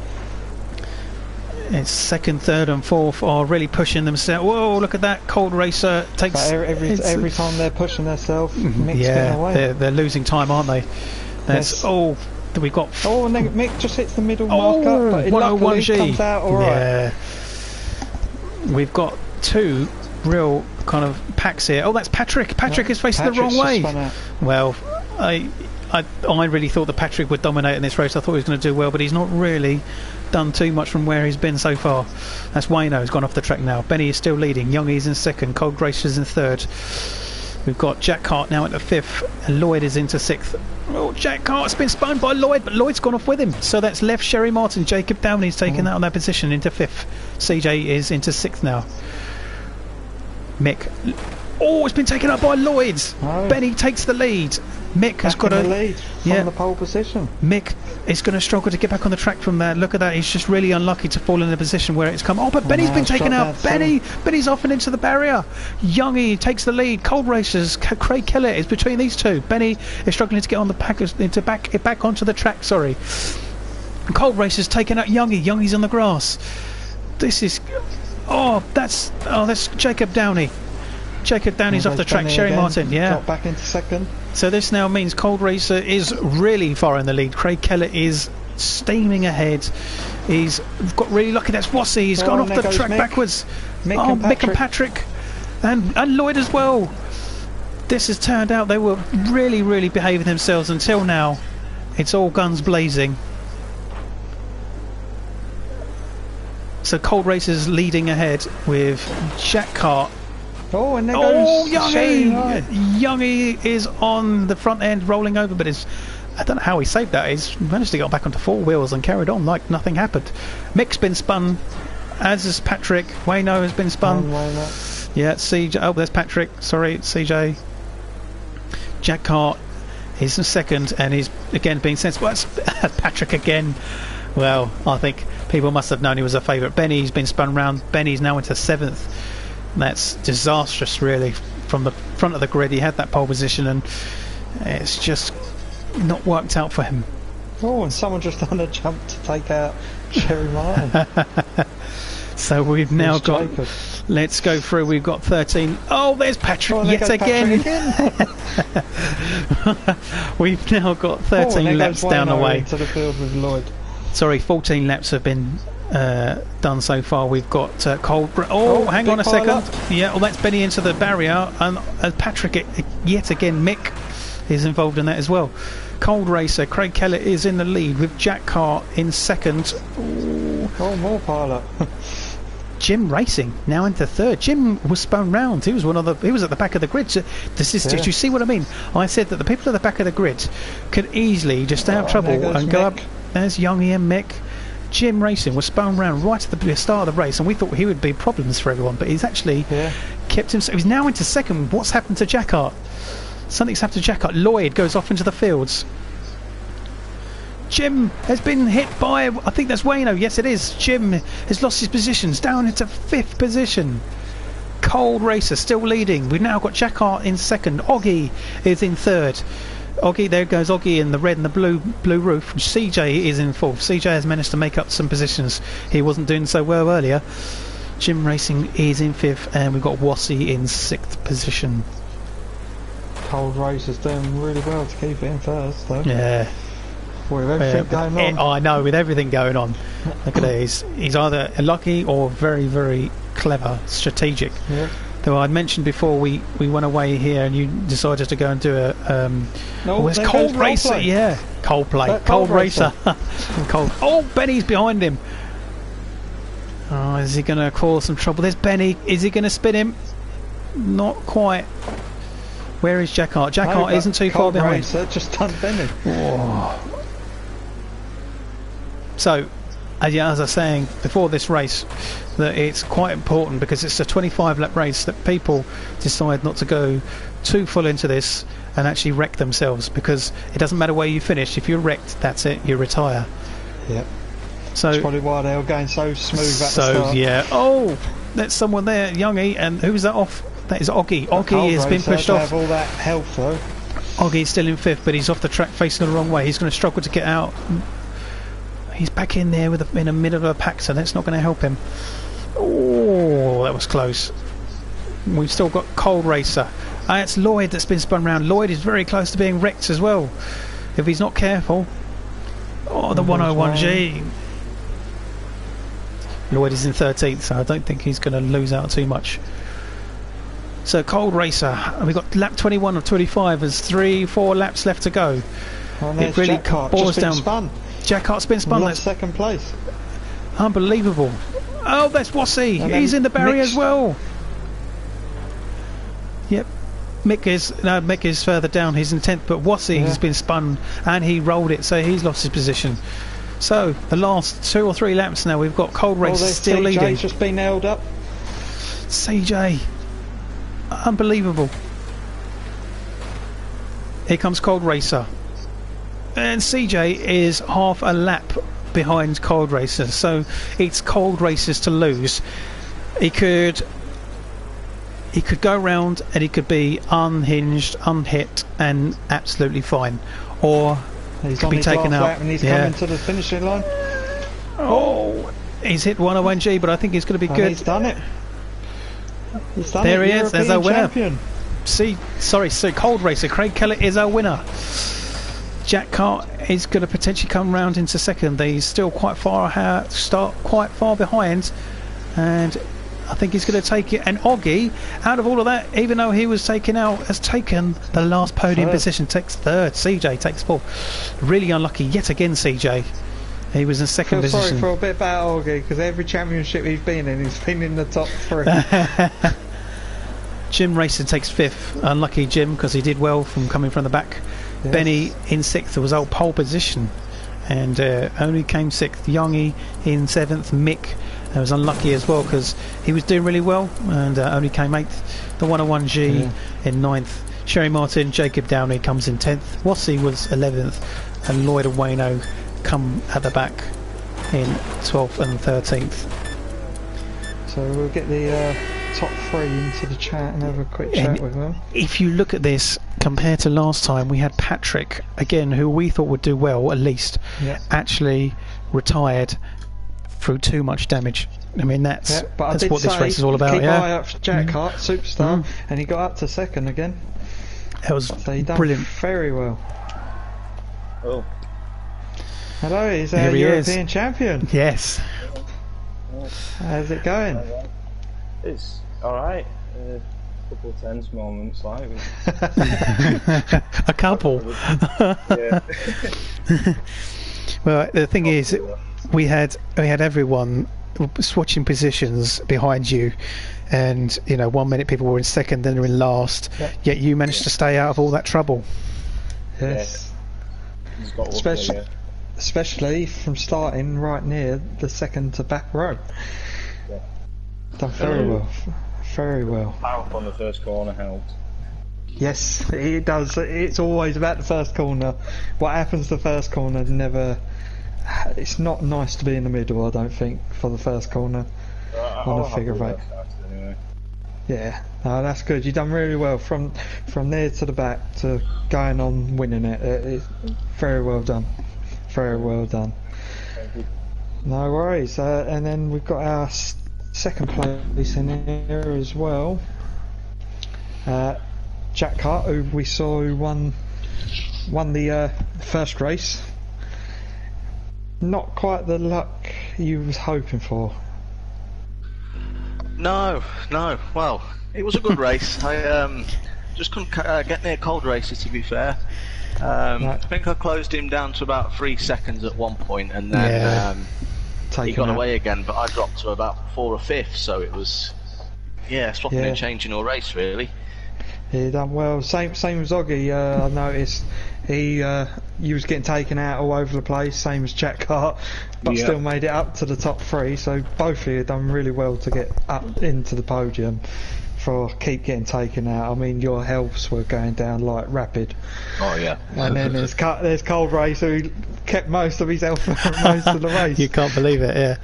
It's second, third and fourth are really pushing themselves. Whoa, look at that. Cold Racer takes... Every time they're pushing themselves, Mick's getting away. They're losing time, aren't they? That's, yes. Oh, we've got... Oh, and then Mick just hits the middle marker, but luckily it comes out alright. Yeah. We've got two real kind of packs here. Oh, that's Patrick. Patrick is facing the wrong way. Well, I really thought that Patrick would dominate in this race. I thought he was going to do well, but he's not really done too much from where he's been so far. That's Wayno who's gone off the track now. Benny is still leading. Youngie's in second. Cold Racer's in third. We've got Jack Hart now at the fifth, and Lloyd is into sixth. Oh, Jack Hart's been spun by Lloyd, but Lloyd's gone off with him. So that's left Sherry Martin. Jacob Downey's taken that on that position into fifth. CJ is into sixth now. Mick. Oh, it's been taken up by Lloyd. Oh. Benny takes the lead. Mick has got a lead from the pole position. Mick is going to struggle to get back on the track from there. Look at that. He's just really unlucky to fall in a position where it's come. Oh, but Benny's been taken out. Benny's off and into the barrier. Youngie takes the lead. Cold Racers. Craig Kellett is between these two. Benny is struggling to get on the back onto the track. Sorry. Cold Racers taking out Youngie. Youngie's on the grass. This is. That's Jacob Downey. Jacob Downey's off the track. Sherry Martin, got back into second. So this now means Cold Racer is really far in the lead. Craig Kellett is steaming ahead. He's got really lucky. That's Wassy. He's gone off the track backwards. Mick and Patrick. And Lloyd as well. This has turned out they were really, really behaving themselves until now. It's all guns blazing. So Cold Racer's leading ahead with Jack Hart. Oh, and there goes Youngie! Youngie is on the front end, rolling over, but I don't know how he saved that. He's managed to get back onto four wheels and carried on like nothing happened. Mick's been spun, as is Patrick. Wayno has been spun. Yeah, CJ. Oh, there's Patrick. Sorry, CJ. Jack Hart is in second, and he's again being sent. Well, that's Patrick again. Well, I think people must have known he was a favourite. Benny's been spun round. Benny's now into seventh. That's disastrous, really. From the front of the grid, he had that pole position, and it's just not worked out for him. Oh, and someone just done a jump to take out Sherry Martin. So we've now got. Jacob. Let's go through. We've got 13. Oh, there's Patrick yet again. We've now got 13 laps down the way. Into the field with Lloyd. Sorry, 14 laps have been done so far. We've got Cold. Hang on a second. Yeah, well, that's Benny into the barrier, and Patrick yet again. Mick is involved in that as well. Cold Racer. Craig Kellett is in the lead with Jack Hart in second. Oh, more pilot. Jim Racing now into third. Jim was spun round. He was he was at the back of the grid. So did you see what I mean? I said that the people at the back of the grid could easily just stay out of trouble and go up. There's Youngie and Mick. Jim Racing was spun round right at the start of the race, and we thought he would be problems for everyone, but he's actually kept himself. He's now into second. What's happened to Jack Hart? Something's happened to Jack Hart. Lloyd goes off into the fields. Jim has been hit by, I think that's Wayno. Yes, it is. Jim has lost his positions, down into fifth position. Cold Racer still leading. We've now got Jack Hart in second. Oggy is in third. Oggy, there goes Oggy in the red and the blue roof. CJ is in fourth. CJ has managed to make up some positions. He wasn't doing so well earlier. Jim Racing is in fifth, and we've got Wassy in sixth position. Cold Racer's doing really well to keep it in first, though. Yeah. With everything going on. I know, with everything going on. Look at it. He's either lucky or very, very clever, strategic. Yeah. Though I'd mentioned before we went away here and you decided to go and do a it's Cold Racer. Coldplay. Yeah, Coldplay, Cold Racer. Cold. Oh, Benny's behind him. Oh, is he going to cause some trouble? There's Benny. Is he going to spin him? Not quite. Where is Jack Hart? Jack Hart isn't too far behind. Racer just done Benny. Oh. So, as I was saying before this race, that it's quite important because it's a 25-lap race that people decide not to go too full into this and actually wreck themselves, because it doesn't matter where you finish. If you're wrecked, that's it. You retire. Yep. So that's probably why they were going so smooth at the start. Yeah. Oh, there's someone there, Youngie, and who's that off? That is Oggy. Oggy has been pushed off. Have all that health though. Oggy's still in 5th, but he's off the track facing the wrong way. He's going to struggle to get out. He's back in there in the middle of a pack, so that's not going to help him. Oh, that was close. We've still got Cold Racer. It's Lloyd that's been spun round. Lloyd is very close to being wrecked as well, if he's not careful. Oh, the 101G. Lloyd is in 13th, so I don't think he's going to lose out too much. So Cold Racer, we've got lap 21 of 25. There's 3-4 laps left to go. It really boils down. Spun. Jack Hart's been spun. Lost second place. Unbelievable. Oh, that's Wassy. He's in the barrier as well. Yep. Mick is further down. He's in 10th, but Wassy has been spun and he rolled it, so he's lost his position. So the last 2 or 3 laps now, we've got Cold Racer still leading. CJ's just been held up. CJ. Unbelievable. Here comes Cold Racer. And CJ is half a lap behind Cold Racer, so it's Cold Racer's to lose. He could go round and he could be unhinged, unhit and absolutely fine, or he could be taken out and he's coming to the finishing line. Oh, he's hit 101G, but I think he's going to be good. He's done it. There he is. There's our winner. Champion. Cold Racer Craig Kellett is our winner. Jack Hart is going to potentially come round into second. He's still quite far behind, and I think he's going to take it. And Oggy, out of all of that, even though he was taken out, has taken the last podium position. Takes 3rd. CJ takes 4th. Really unlucky yet again, CJ. He was in second position. Sorry for a bit about Oggy, because every championship he's been in, he's been in the top 3. Jim Racing takes 5th. Unlucky Jim, because he did well from coming from the back. Yes. Benny in 6th was old pole position, and only came 6th. Youngie in 7th. Mick was unlucky as well because he was doing really well and only came 8th. The 101G in 9th. Sherry Martin, Jacob Downey comes in 10th. Wassy was 11th, and Lloyd and Wayno come at the back in 12th and 13th. So we'll get the top 3 into the chat and have a quick chat with them. If you look at this compared to last time, we had Patrick again, who we thought would do well at least, actually retired through too much damage. I mean, that's what this race is all about. Keep eye up for Jack Hart, superstar, and he got up to 2nd again. That was brilliant. Very well. Oh. Hello, he's our European champion. Yes. How's it going? It's alright. A couple of tense moments, like. A couple. Yeah. Well, the thing is, we had everyone swatching positions behind you, and 1 minute people were in 2nd, then they're in last. Yet you managed to stay out of all that trouble. Yes. Especially from starting right near the 2nd to back row. Yeah. Done very well. Very well. Power on the first corner helped. Yes, it does. It's always about the first corner. What happens the first corner never... It's not nice to be in the middle, I don't think, for the first corner on a figure 8. Anyway. Yeah, no, that's good. You've done really well from there to the back to going on winning it. It's very well done. Very well done. Thank you. No worries. And then we've got our second place in here as well. Jack Hart, who we saw who won the first race. Not quite the luck you was hoping for. No. Well, it was a good race. I just couldn't get near cold races, to be fair. I think I closed him down to about 3 seconds at one point, and then he got away again. But I dropped to about 4 or 5th, so it was swapping and changing all race really. He done well. Same as Oggy. I noticed he was getting taken out all over the place, same as STOXKART, but still made it up to the top 3. So both of you done really well to get up into the podium. For keep getting taken out. I mean, your healths were going down like rapid. Oh yeah. And then there's Cold Race who kept most of his health for most of the race. You can't believe it. Yeah,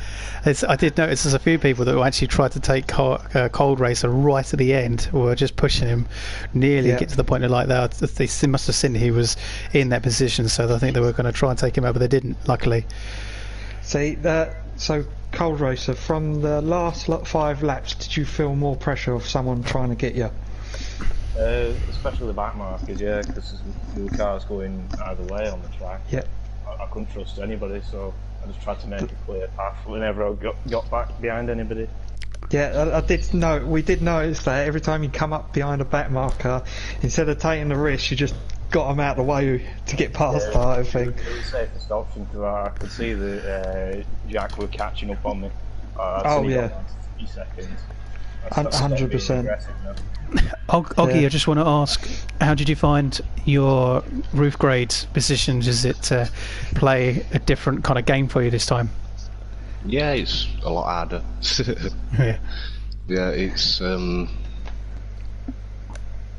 I did notice there's a few people that actually tried to take Cold Racer right at the end, or were just pushing him nearly get to the point of like that. They must have seen he was in that position, so I think they were going to try and take him out, but they didn't. Luckily. See that. So Cold Racer, from the last 5 laps, did you feel more pressure of someone trying to get you? Especially the back markers, because the cars going either way on the track. I couldn't trust anybody, so I just tried to make a clear path whenever I got back behind anybody. I did know. We did notice that every time you come up behind a back marker, instead of taking the risk, you just got them out of the way to get past that, I think. It was the safest option because I could see that Jack were catching up on me. 3 seconds. 100%. Oggy, I just want to ask, how did you find your roof grade position? Does it play a different kind of game for you this time? Yeah, it's a lot harder. It's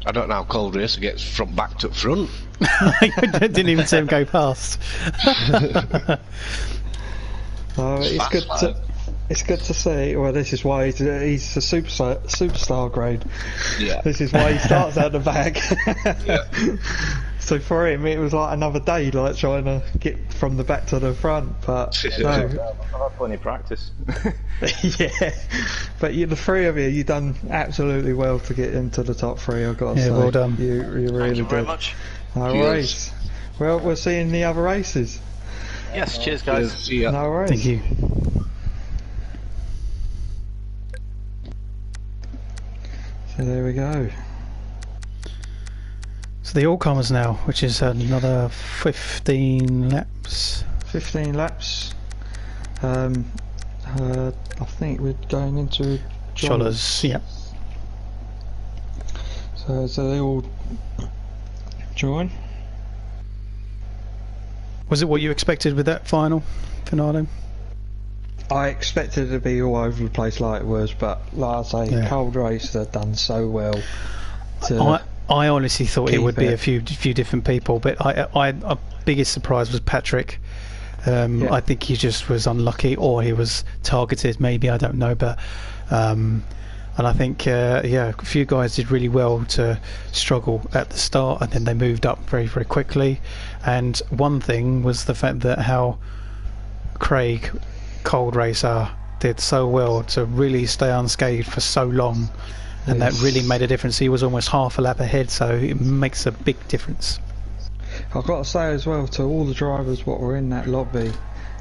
I don't know how Cold Racer gets from back to front. Didn't even see him go past. It's good to see. Well, this is why he's a superstar grade. Yeah. This is why he starts out the back. So for him, it was like another day, like trying to get from the back to the front. But no. I've had plenty of practice. But the 3 of you done absolutely well to get into the top 3. I've got to say, well done. You really Thank you did. very much. No worries. Well, we'll see you in the other races. Yes, cheers guys. See ya. No worries. Thank you. So there we go. So the all-comers now, which is another 15 laps. 15 laps. I think we're going into Schoales, yeah. So they all join. Was it what you expected with that final finale? I expected it to be all over the place like it was, but like I say, Cold Race have done so well. I honestly thought it would be a few different people, but our biggest surprise was Patrick. I think he just was unlucky, or he was targeted, maybe, I don't know, but and I think a few guys did really well to struggle at the start, and then they moved up very, very quickly. And one thing was the fact that how Craig Cold Racer did so well to really stay unscathed for so long, and that really made a difference. He was almost half a lap ahead, so it makes a big difference. I've got to say as well to all the drivers what were in that lobby,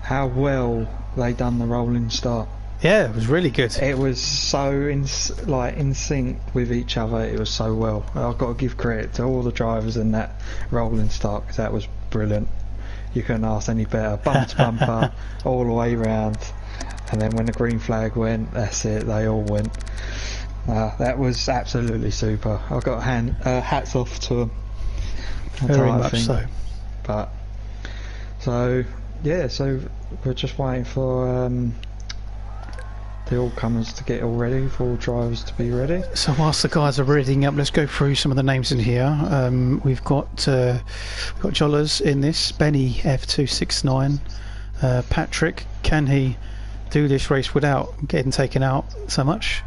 how well they done the rolling start. Yeah, it was really good. It was so in sync with each other. It was so well. I've got to give credit to all the drivers in that rolling start, because that was brilliant. You couldn't ask any better. Bumper to bumper, all the way round. And then when the green flag went, that's it. They all went. That was absolutely super. I've got hats off to them. Very much so. But so we're just waiting for the all-comers to get all ready, for all drivers to be ready. So whilst the guys are readying up, let's go through some of the names in here. We've got Jollers in this, Benny F269, Patrick, can he do this race without getting taken out so much?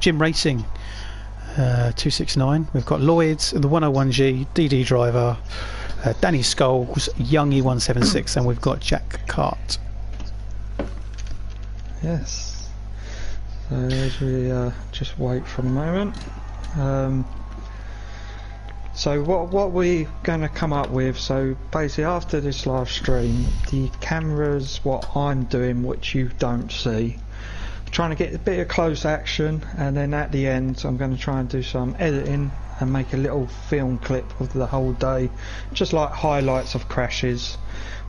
Jim Racing 269, we've got Lloyd's, the 101G, DD driver, Dannie Schoales, Youngie 176, and we've got Jack Cart. Yes. So as we just wait for a moment. So what we're going to come up with, so basically after this live stream, the cameras, what I'm doing, which you don't see, trying to get a bit of close action, and then at the end I'm going to try and do some editing and make a little film clip of the whole day, just like highlights of crashes,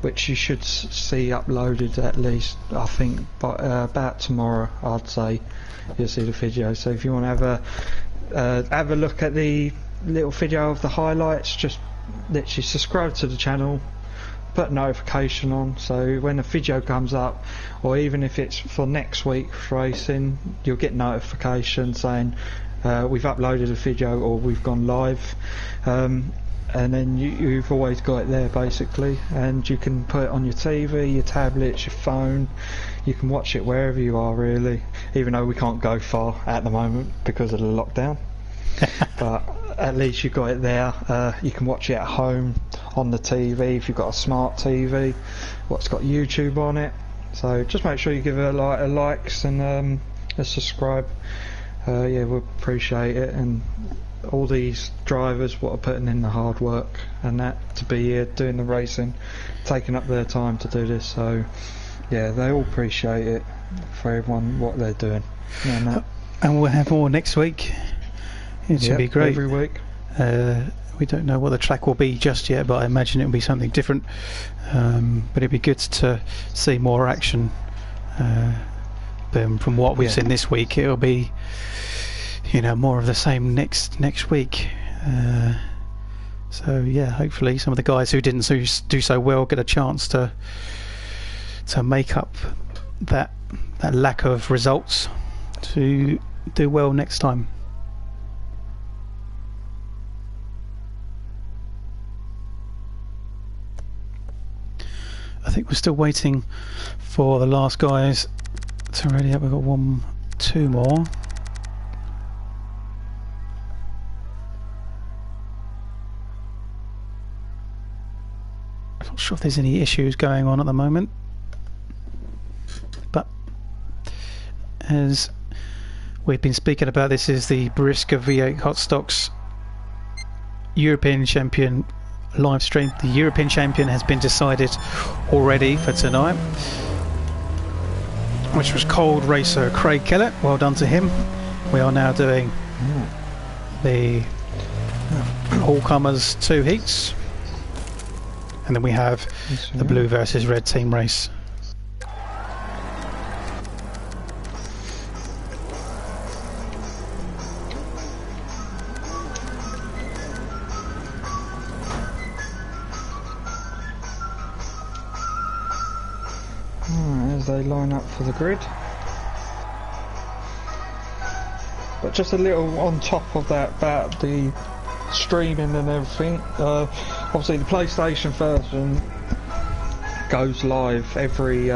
which you should see uploaded at least, I think, by about tomorrow. I'd say you'll see the video. So if you want to have a look at the little video of the highlights, just literally subscribe to the channel, put a notification on, so when a video comes up, or even if it's for next week's racing, you'll get notification saying we've uploaded a video or we've gone live, and then you've always got it there basically, and you can put it on your TV, your tablets, your phone. You can watch it wherever you are really, even though we can't go far at the moment because of the lockdown. But at least you've got it there. You can watch it at home on the TV if you've got a smart TV what's got YouTube on it. So just make sure you give it a likes and a subscribe. Yeah, we'll appreciate it, and all these drivers what are putting in the hard work and that to be here doing the racing, taking up their time to do this. So yeah, they all appreciate it for everyone what they're doing. And we'll have more next week. It should be great. Every week. We don't know what the track will be just yet, but I imagine it'll be something different. But it'd be good to see more action. From what we've seen this week, it'll be, you know, more of the same next week. So yeah, hopefully some of the guys who didn't do so well get a chance to make up that lack of results to do well next time. I think we're still waiting for the last guys to ready up. We've got two more. I'm not sure if there's any issues going on at the moment, but as we've been speaking about, this is the BriSCA V8 Hotstox European Champion live stream. The European Champion has been decided already for tonight, which was cold racer Craig Kellett. Well done to him. We are now doing the all-comers 2 heats, and then we have the blue versus red team race. As they line up for the grid. But just a little on top of that about the streaming and everything. Obviously the PlayStation version goes live every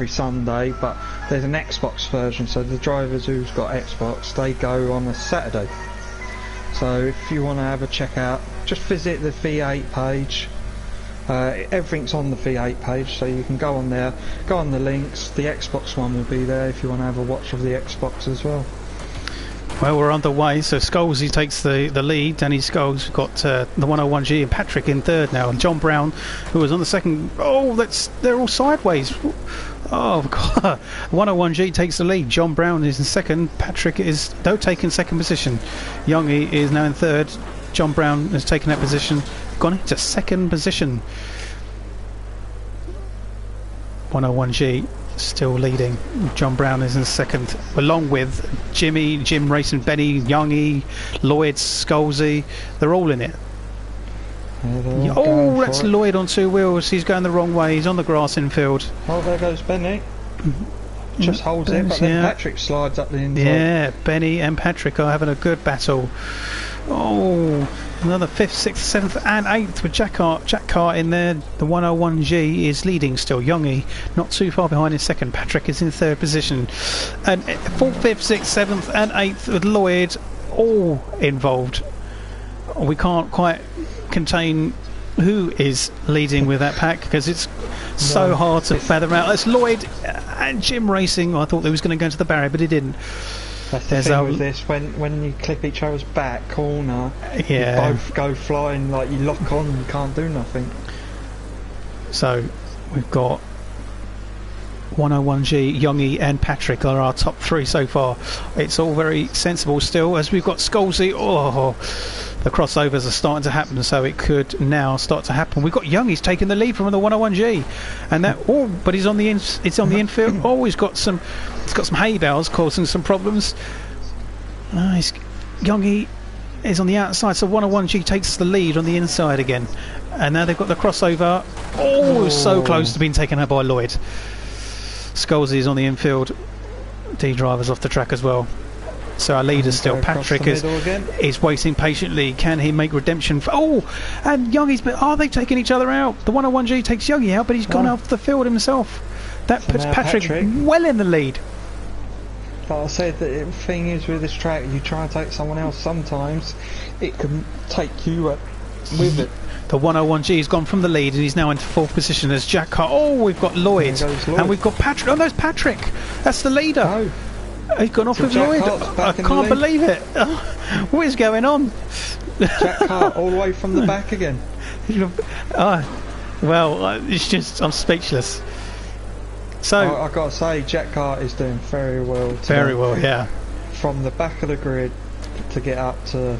Sunday, but there's an Xbox version, so the drivers who's got Xbox, they go on a Saturday. So if you want to have a check out, just visit the V8 page. Everything's on the V8 page, so you can go on there, go on the links. The Xbox one will be there if you want to have a watch of the Xbox as well. Well, we're underway. So Schoales takes the lead. Dannie Schoales, we've got the 101G and Patrick in third now, and John Brown, who was on the second. Oh, they're all sideways. Oh God! 101G takes the lead. John Brown is in second. Patrick is taking second position. Youngie is now in third. John Brown has taken that position, gone into second position. 101G still leading. John Brown is in second, along with Jim Racing, Benny, Youngie, Lloyd, Schoales. They're all in it. Oh, that's Lloyd on 2 wheels. He's going the wrong way. He's on the grass infield. Oh, there goes Benny. Just holds it, but then Patrick slides up the inside. Yeah, Benny and Patrick are having a good battle. Oh, another 5th, 6th, 7th and 8th with Jack Cart in there. The 101G is leading still. Youngie not too far behind in second. Patrick is in third position. And 4th, 5th, 6th, 7th and 8th with Lloyd all involved. We can't quite contain who is leading with that pack because it's so hard to fathom out. It's Lloyd and Jim Racing. I thought they was going to go to the barrier, but he didn't. That's the thing with this, when you clip each other's back corner, you both go flying, like you lock on, you can't do nothing. So we've got 101G, Youngie and Patrick are our top 3 so far. It's all very sensible still, as we've got Schoalesy. Oh, the crossovers are starting to happen, so it could now start to happen. We've got Youngie's taking the lead from the 101G, and that. Oh, but he's on the infield. Oh, he's got some hay bales causing some problems. Youngie is on the outside, so 101G takes the lead on the inside again, and now they've got the crossover. Oh, so close to being taken out by Lloyd. Schoalesy is on the infield. D driver's off the track as well. So our leader still, Patrick, is waiting patiently. Can he make redemption? And Youngie's. Are they taking each other out? The 101G takes Youngie out, but he's gone off the field himself. That puts Patrick well in the lead. But I said that the thing is with this track, you try and take someone else, sometimes it can take you with it. The 101G's gone from the lead and he's now into 4th position as Jack Hart. Oh, we've got Lloyd. And we've got Patrick. Oh, no, it's Patrick. That's the leader. No. He's gone off with Lloyd. I can't believe it. What is going on? Jack Hart all the way from the back again. It's just, I'm speechless. So I've got to say, Jack Hart is doing very well. Very well, yeah. From the back of the grid to get up to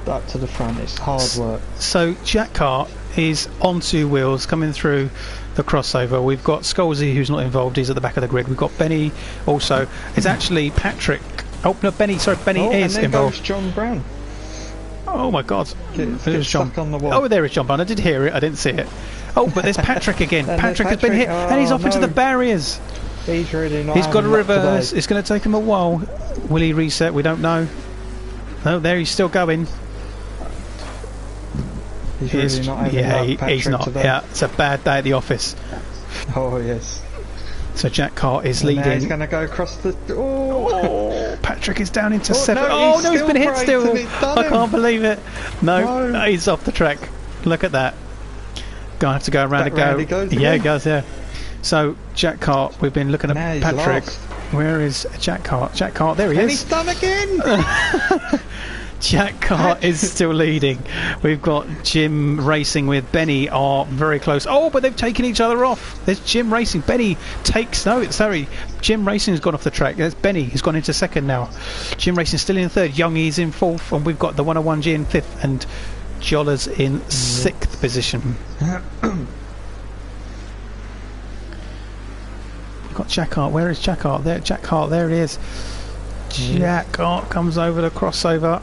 the front, it's hard work. So Jack Hart is on 2 wheels coming through the crossover. We've got Schoalesy, who's not involved, he's at the back of the grid. We've got Benny also. It's actually Patrick. Oh no, Benny is and then involved. Goes John Brown. Oh my God! There's John on the wall. Oh, there is John Brown. I did hear it. I didn't see it. Oh, but there's Patrick again. Patrick has been hit, and he's off into the barriers. He's really not. He's got a reverse. It's going to take him a while. Will he reset? We don't know. No, there he's still going. He's really not having he's not. Today. Yeah, it's a bad day at the office. Oh yes. So Jack Hart is leading. Now he's going to go across the. Oh, Patrick is down into 7. No, he's been hit still. I can't believe it. No, he's off the track. Look at that. Gonna have to go around and go. Yeah, he goes. Yeah. So Jack Hart, we've been looking at Patrick. Where is Jack Hart? Jack Hart, there he is. And he's done again. Jack Hart is still leading. We've got Jim Racing with Benny are very close. Oh, but they've taken each other off. There's Jim Racing. Benny takes. No, sorry. Jim Racing has gone off the track. There's Benny. He's gone into 2nd now. Jim Racing still in 3rd. Youngie's in 4th, and we've got the 101G in 5th, and Jolla's in 6th position. We've got Jack Hart. Where is Jack Hart? There, Jack Hart. There he is. Jack Hart comes over the crossover.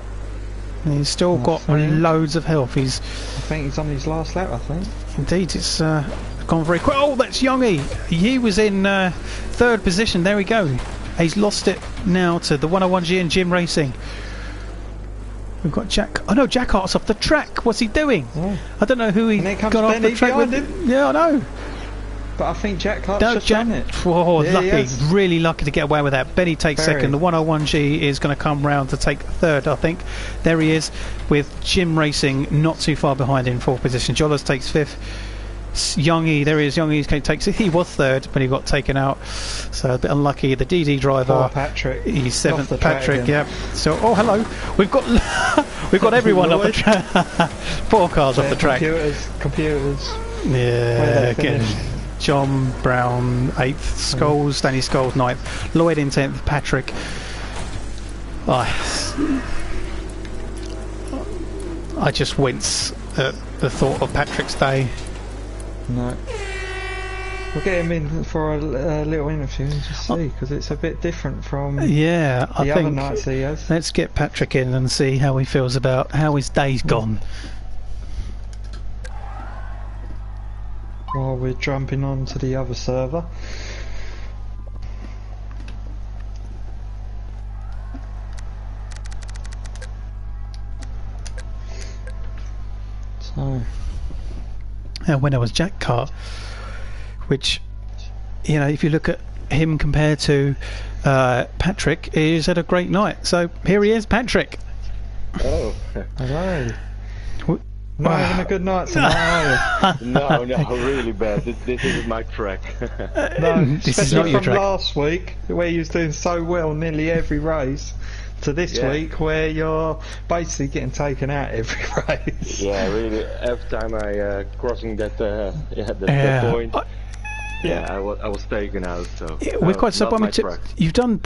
And he's still got loads of health. I think he's on his last lap, I think. Indeed, it's gone very quick. Oh, that's Youngie. He was in 3rd position. There we go. He's lost it now to the 101G and Jim Racing. We've got Jack. Oh no, Jack Hart's off the track. What's he doing? Yeah. I don't know who he got off the track with. Him. Yeah, I know. But I think Jack Hart's just done it. Oh, yeah, lucky. Really lucky to get away with that. Benny takes 2nd. The 101G is going to come round to take 3rd, I think. There he is, with Jim Racing not too far behind in 4th position. Jollers takes 5th. Youngie, there he is. Youngie takes it. He was 3rd, but he got taken out. So a bit unlucky. The DD driver. Poor Patrick. He's 7th. Patrick, yeah. So, oh, hello. We've got everyone off the track. 4 cars off the track. Computers. Yeah, again. John Brown 8th, Dannie Schoales 9th, Lloyd in 10th, Patrick. I just wince at the thought of Patrick's day. No. We'll get him in for a little interview and just see, because it's a bit different from the other nights he has. Let's get Patrick in and see how he feels about how his day's gone. While we're jumping on to the other server. So, when I was Jack Hart, which, you know, if you look at him compared to Patrick, he's had a great night. So here he is, Patrick. Oh, hello. Not having a good night tonight, are you? No, really bad. This isn't my track. No, this is not your track. From last week, where you was doing so well nearly every race, to this week, where you're basically getting taken out every race. Yeah, really. Every time I crossing that point. Yeah, I was taken out. So we've quite surprised. You did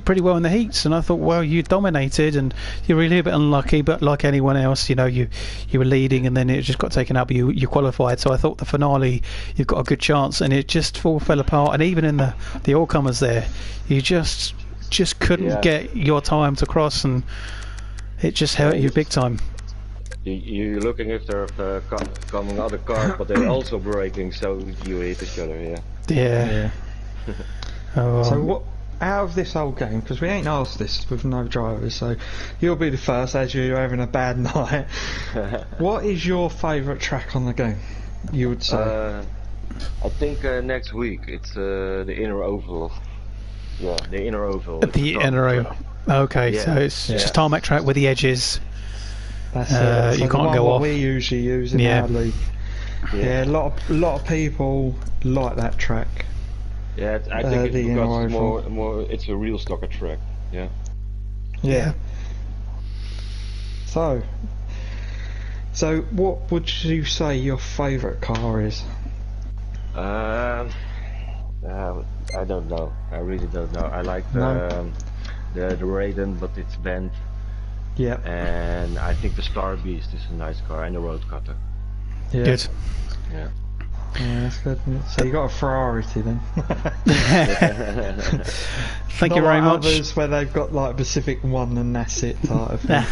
pretty well in the heats, and I thought, well, you dominated, and you're really a bit unlucky. But like anyone else, you know, you were leading, and then it just got taken out. But you qualified, so I thought the finale you've got a good chance, and it just all fell apart. And even in the all comers there, you just couldn't get your time to cross, and it just hurt you big time. You're looking if there are coming other cars, but they're also braking, so you hit each other. Yeah. Oh, so what out of this whole game, because we ain't asked this with no drivers, so you'll be the first as you're having a bad night. What is your favourite track on the game, you would say? I think next week it's the inner oval. Yeah, the inner oval. The inner oval. Okay, so it's just tarmac track with the edges. That's it. So you can't go off. We usually use in our league. Yeah, a lot of people like that track. Yeah, I think it's because more. It's a real stocker track. Yeah. So what would you say your favourite car is? I don't know. I really don't know. I like the Raiden, but it's bent. Yeah. And I think the Star Beast is a nice car, and the Road Cutter. Yeah. Good. Yeah. Yeah, that's good. So you got a Ferrari then. Thank you very much. Others where they've got like Pacific One and that's it type of thing.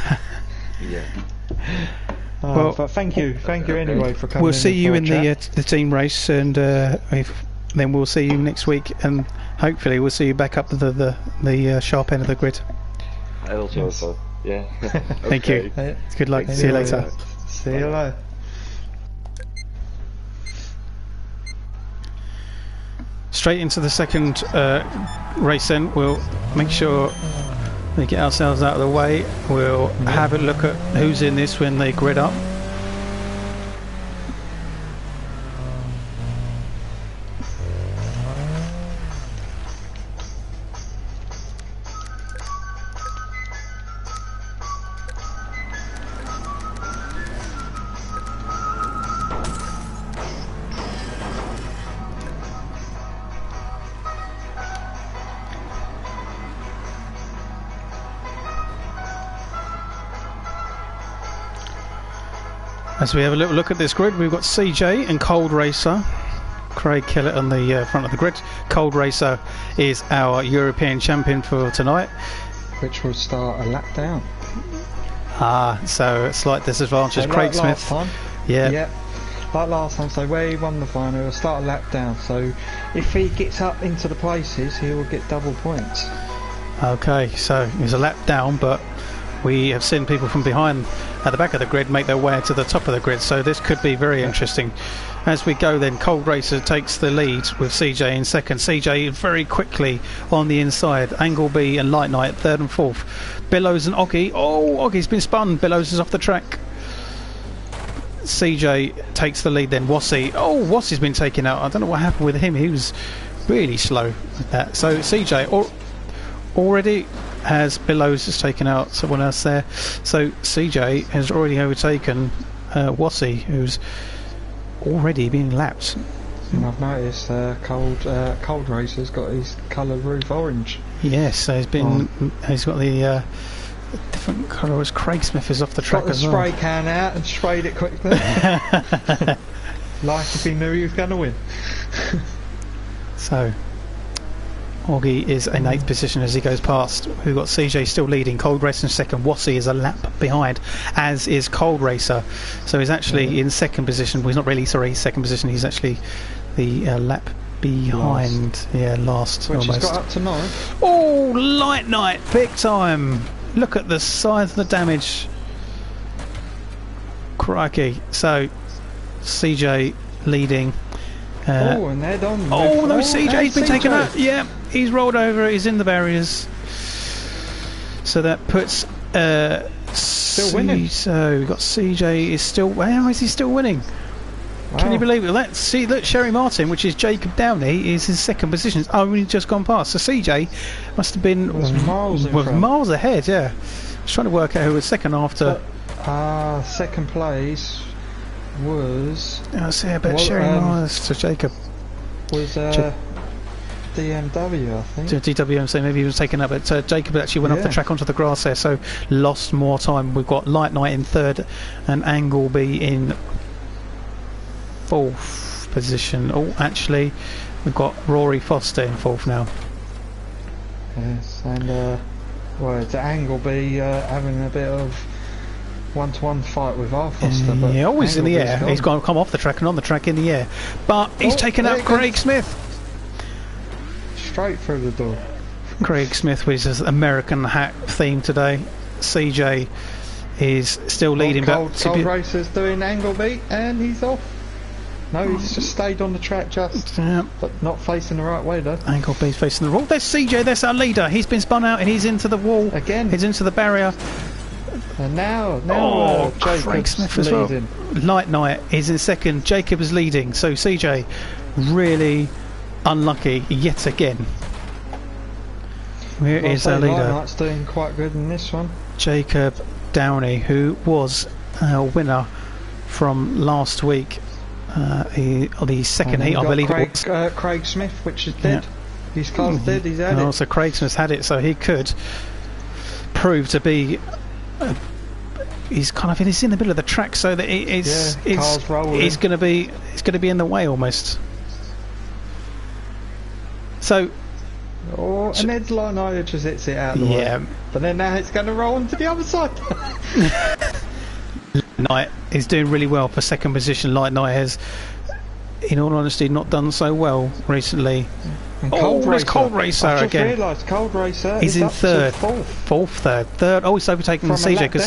Well, but thank you anyway for coming. We'll see you in the team race, and then we'll see you next week, and hopefully we'll see you back up to the sharp end of the grid. I also hope so. Yeah. Thank you. Good luck. See you later. See you later. Straight into the second race then. We'll make sure we get ourselves out of the way. We'll have a look at who's in this when they grid up. As we have a little look at this grid, we've got CJ and Cold Racer, Craig Kellett on the front of the grid. Cold Racer is our European champion for tonight, which will start a lap down. So a slight disadvantage. So Craig like Smith. Last time, like last time. So where he won the final, he'll start a lap down. So if he gets up into the places, he will get double points. Okay, so he's a lap down, but we have seen people from behind at the back of the grid make their way to the top of the grid, so this could be very interesting. As we go then, Cold Racer takes the lead with CJ in second. CJ very quickly on the inside. Angle B and Light Knight third and fourth. Billows and Oggy. Oh, Oggy's been spun. Billows is off the track. CJ takes the lead then. Wassy. Oh, Wassy's been taken out. I don't know what happened with him. He was really slow with that. So CJ already has Billows has taken out someone else there, so CJ has already overtaken Wassy, who's already been lapped. And I've noticed Cold Racer's got his coloured roof orange. Yes, so he's got the different colour as Craig Smith is off the track as well. Got the spray can out and sprayed it quickly. Like if he knew he was going to win. So Oggy is in 8th position as he goes past. We've got CJ still leading, Cold Racer in second. Wassy is a lap behind, as is Cold Racer. So he's actually in second position. Well, he's not really, second position. He's actually the lap behind. Last. Which almost. He's got up to 9. Oh, Light Knight, big time. Look at the size of the damage. Crikey. So CJ leading. And they're done. Oh no, CJ's been taken out. Yeah, he's rolled over. He's in the barriers. So that puts still winning. So we've got CJ is still. How is he still winning? Wow. Can you believe it? Look, Sherry Martin, which is Jacob Downey, is in second position. It's only just gone past. So CJ must have been miles ahead. Yeah, I was trying to work out who was second after. Second place was. I say about Sherry Martin to Jacob. was DMW, I think. DWM, so maybe he was taken up, but Jacob actually went off the track onto the grass there, so lost more time. We've got Light Knight in third and Angleby in fourth position. Oh, actually, we've got Rory Foster in fourth now. Yes, and well, it's Angleby having a bit of one-to-one fight with our Foster. But yeah, always in the air. Gone. He's going to come off the track and on the track in the air, but he's taken out Craig Smith. Straight through the door. Craig Smith with his American hat theme today. CJ is still leading. Cold Racer's doing Angleby and he's off. No, he's just stayed on the track but not facing the right way though. Angleby's facing the wall. There's CJ, there's our leader. He's been spun out and he's into the wall. Again. He's into the barrier. And now Craig Smith as well. Light Knight is in second. Jacob is leading. So CJ really unlucky yet again. Where is our leader? Light Knight's doing quite good in this one. Jacob Downey, who was a winner from last week. The second heat, I believe. Craig Smith, which is dead. His car's dead. He's had it. So Craig Smith's had it, so he could prove to be. He's kind of in the middle of the track, so that he's going to be in the way almost. So. And then Light Knight just hits it out of the way. But then now it's going to roll onto the other side. Knight is doing really well for second position. Light Knight has, in all honesty, not done so well recently. Cold Racer I just again. realised Cold Racer he's is in up third, to third. Oh, he's overtaken CJ because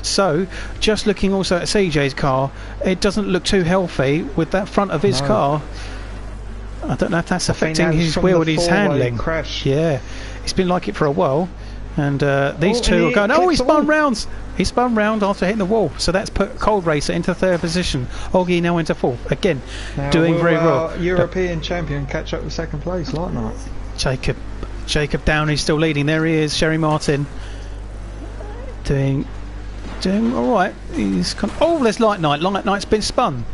so just looking also at CJ's car, it doesn't look too healthy with that front of his car. I don't know if that's affecting his wheel and his handling. Crash. Yeah, it's been like it for a while. And these two are going. Oh, he spun round. He spun round after hitting the wall. So that's put Cold Racer into third position. Oggy now into fourth. Again, doing very well. European champion catch up with second place, Light Knight. Jacob Downey still leading. There he is. Sherry Martin doing all right. He's there's Light Knight. Light Knight's been spun.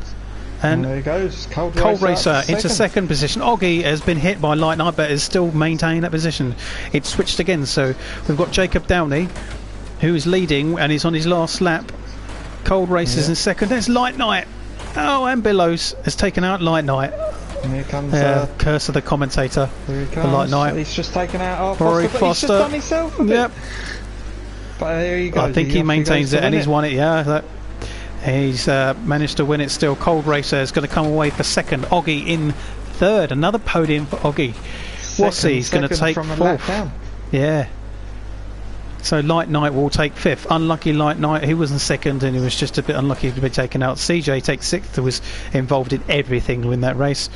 And there he goes. Cold Racer into second position. Oggy has been hit by Light Knight, but is still maintaining that position. It's switched again, so we've got Jacob Downey, who is leading and he's on his last lap. Cold Racer's in second. There's Light Knight. Oh, and Billows has taken out Light Knight. And here comes curse of the commentator. Here he comes. The Light Knight. He's just taken out our Rory Foster. Foster. He's just done himself a bit. Yep. But there he goes. I think he maintains it and he's won it. Yeah. He's managed to win it still. Cold Racer is going to come away for second. Oggy in third. Another podium for Oggy. Wassey's going to take fourth. Yeah. So Light Knight will take fifth. Unlucky Light Knight. He was in second and he was just a bit unlucky to be taken out. CJ takes sixth, who was involved in everything to win that race.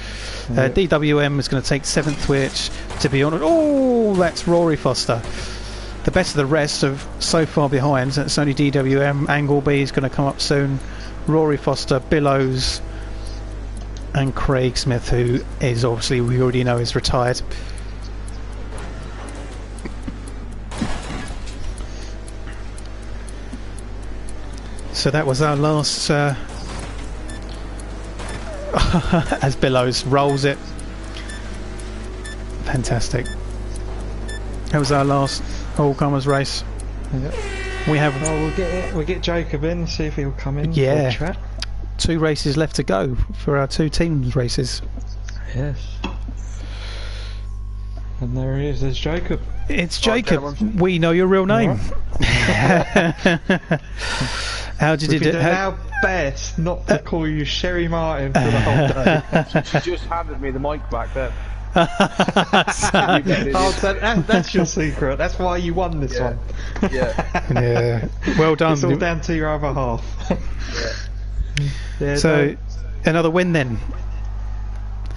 DWM is going to take seventh, which, to be honest, that's Rory Foster. The best of the rest of so far behind. It's only DWM. Angleby is going to come up soon. Rory Foster, Billows, and Craig Smith, who is obviously, we already know, is retired. So that was our last. As Billows rolls it. Fantastic. That was our last all-comers race. We have. We'll get Jacob in, see if he'll come in. Yeah. For the track. 2 races left to go for our 2 teams races. Yes. And there he is. There's Jacob. It's Jacob. We know your real name. How did you do? Our best not to call you Sherry Martin for the whole day. She just handed me the mic back then. That's your secret. That's why you won this one. Yeah. Well done. It's all down to your other half. So another win then.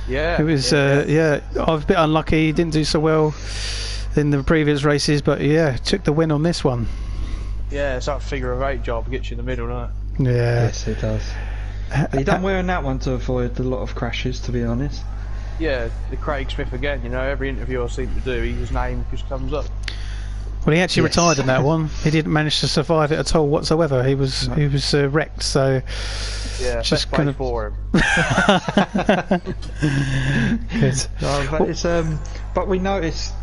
Yeah. It was I was a bit unlucky. Didn't do so well in the previous races, but took the win on this one. Yeah, it's that figure of 8 job gets you in the middle, doesn't it? Yeah. Yes, it does. You done wearing that one to avoid a lot of crashes, to be honest. Yeah, the Craig Smith again. You know, every interview I seem to do, his name just comes up. Well, he actually retired in that one. He didn't manage to survive it at all whatsoever. He was wrecked. So yeah, just kind of for him. Good. No, but it's but we noticed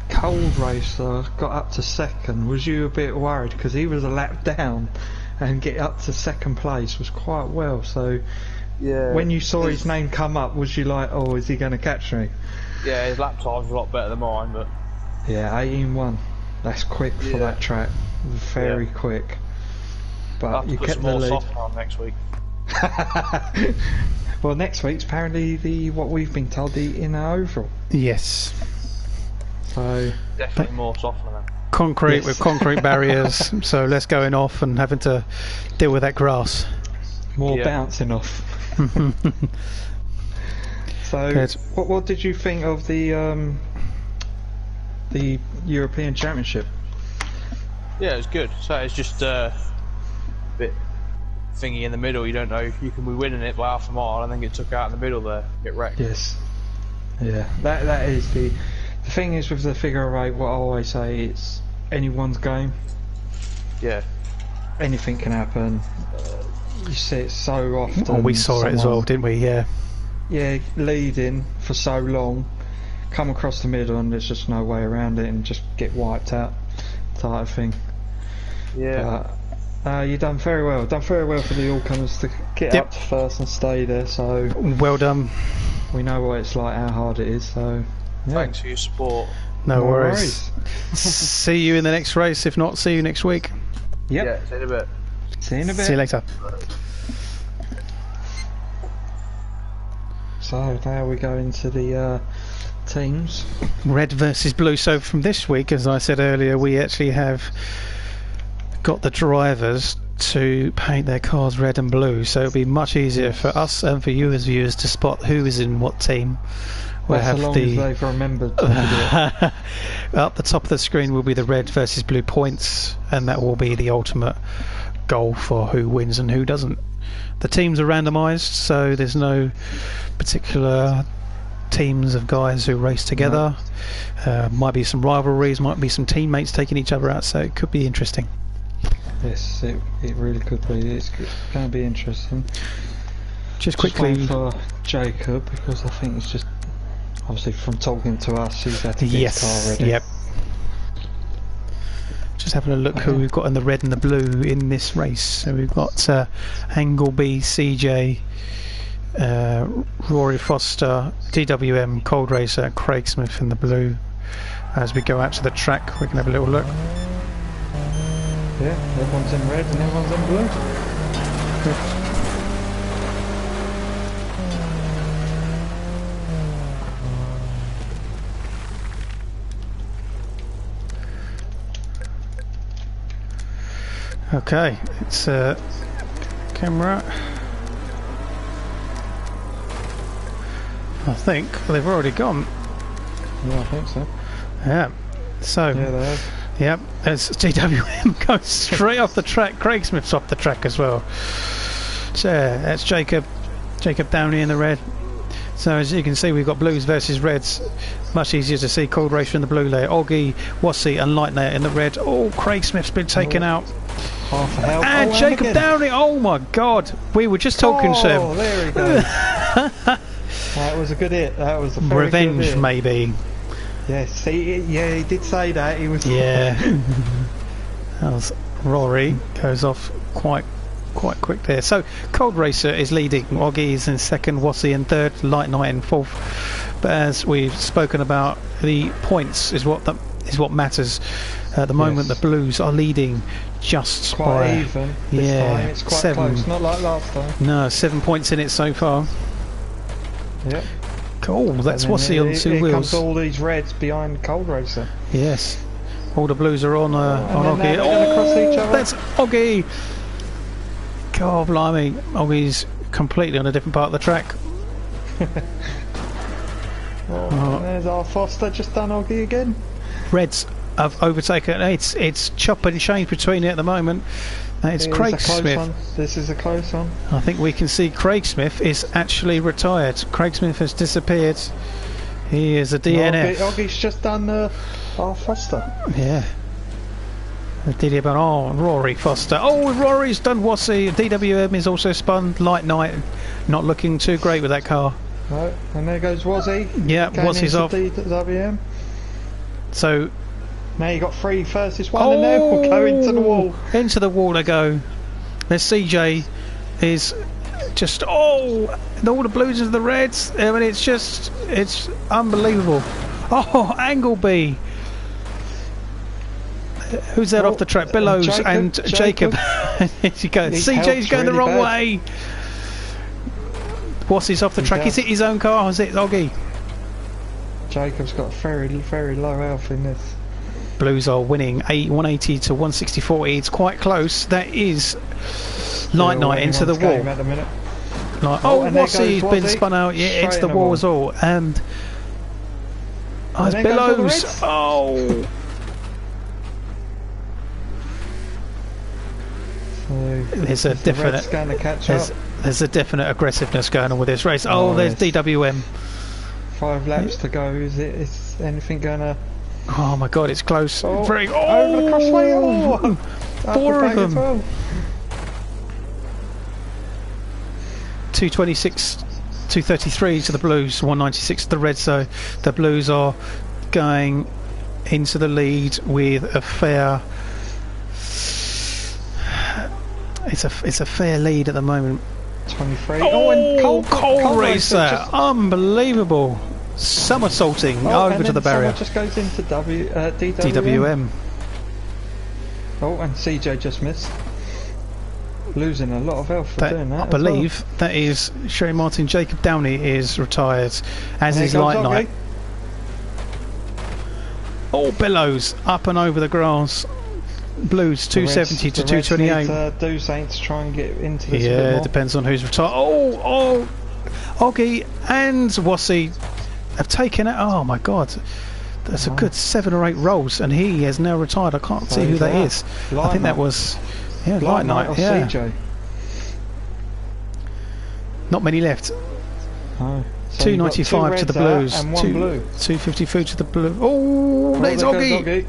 Cold Racer got up to second. Was you a bit worried because he was a lap down, and get up to second place was quite well. So yeah, when you saw his name come up, was you like, oh, is he going to catch me? Yeah, his lap time's a lot better than mine, but yeah, 18.1. That's quick for that track. Very quick. But you kept the lead. Softener on next week. Well, next week's apparently what we've been told, the inner oval. Yes. So definitely more softener then. Concrete with concrete barriers. So less going off and having to deal with that grass. More bouncing off. So what did you think of the European Championship? Yeah, it was good. So it's just a bit thingy in the middle. You don't know if you can be winning it by half a mile and then get took out in the middle there, get wrecked. Yes. Yeah, that is the thing is with the figure of 8. What I always say, it's anyone's game. Yeah. Anything can happen. You see it so often. Oh, we saw it as well, didn't we? Yeah. Yeah, leading for so long, come across the middle and there's just no way around it and just get wiped out, type of thing. Yeah. You done very well. Done very well for the all-comers to get up to first and stay there. So well done. We know what it's like, how hard it is. So thanks for your support. No worries. See you in the next race. If not, see you next week. Yep. Yeah. See you in a bit. See you in a bit. See you later. So now we go into the teams. Red versus blue. So from this week, as I said earlier, we actually have got the drivers to paint their cars red and blue. So it'll be much easier for us and for you as viewers to spot who is in what team. We'll have as they've remembered to do it. Up the top of the screen will be the red versus blue points, and that will be the ultimate goal for who wins and who doesn't. The teams are randomised, so there's no particular teams of guys who race together. Might be some rivalries, might be some teammates taking each other out, so it could be interesting. Yes, it really could be. It's going to be interesting. Just quickly for Jacob, because I think it's just obviously from talking to us, he's had to get his car ready. Yep. Just having a look who we've got in the red and the blue in this race. So we've got Angleby, CJ, Rory Foster, DWM, Cold Racer, Craig Smith in the blue. As we go out to the track, we can have a little look. Yeah, everyone's in red and everyone's in blue. Okay, it's camera. I think they've already gone. Yeah, I think so. Yeah. So. Yeah, they have. Yep, as GWM goes straight off the track. Craig Smith's off the track as well. So that's Jacob Downey in the red. So as you can see, we've got blues versus reds. Much easier to see. Cold Racer in the blue layer, Oggy, Wassy and Lightner in the red. Oh, Craig Smith's been taken out. Half a health. And Jacob Downey, oh my god, we were just talking to him. Oh, there he goes. That was a good hit. That was a very Revenge good hit. maybe. Yes, he did say that. He was. Yeah. Rory goes off quite quick there. So Cold Racer is leading. Oggy is in second. Wassy in third. Light Knight in fourth. But as we've spoken about, the points is what matters. At the moment, the Blues are leading just quite by even. This time. It's quite 7. close. Not like last time. No, 7 points in it so far. Yep. Cool, that's Wassy on 2 wheels. Comes all these reds behind Cold Racer. Yes, all the blues are on Oggy. Across each other. That's Oggy. God blimey, Oggy's completely on a different part of the track. There's our Foster just done Oggy again. Reds have overtaken. It's chop and change between it at the moment. It's Craig Smith. This is a close one. I think we can see Craig Smith is actually retired. Craig Smith has disappeared. He is a DNF. Oggy's just done Oh, Foster. Yeah. Rory Foster. Oh, Rory's done Wassy. DWM is also spun. Light Night, not looking too great with that car. Right, and there goes Wazzy. Yeah, Wazzy's off. DWM. So now you got 3 versus 1, and then we'll go into the wall. Into the wall they go. There's CJ is just all the blues and the reds. I mean, it's unbelievable. Oh, Angle B. Who's that off the track? Billows and Jacob. CJ's going the wrong way. Wassy's off the track. Is it his own car or is it Oggy? Jacob's got very, very low health in this. Blues are winning 180 to 164. It's quite close. That is Light Night into the wall. At the minute. Wassy's been spun out. Yeah, it's the wall as well. And it's Billows. Oh. There's a definite. There's a definite aggressiveness going on with this race. There's DWM. 5 laps to go. Is anything gonna? Oh my God, it's close. Over the crossway. 4 of them. Well. 226, 233 to the Blues, 196 to the Reds. So the Blues are going into the lead with a fair. It's a fair lead at the moment. 23. And Cold Racer, unbelievable, somersaulting over to the barrier. Just goes into DWM. DWM. And CJ just missed, losing a lot of health for doing that. I believe that is Sherry Martin. Jacob Downey is retired, as is Light Night. Billows up and over the grass. Blues 270 to 228. Do something to try and get into this. Yeah, it depends on who's retired. Oggy and Wassy have taken it. Oh my God, that's a good 7 or 8 rolls, and he has now retired. I can't see who that is. I think that was Light Night. Yeah, CJ. Not many left. No. So 295 to the Blues. And 1 blue. 254 to the Blue. There's Oggy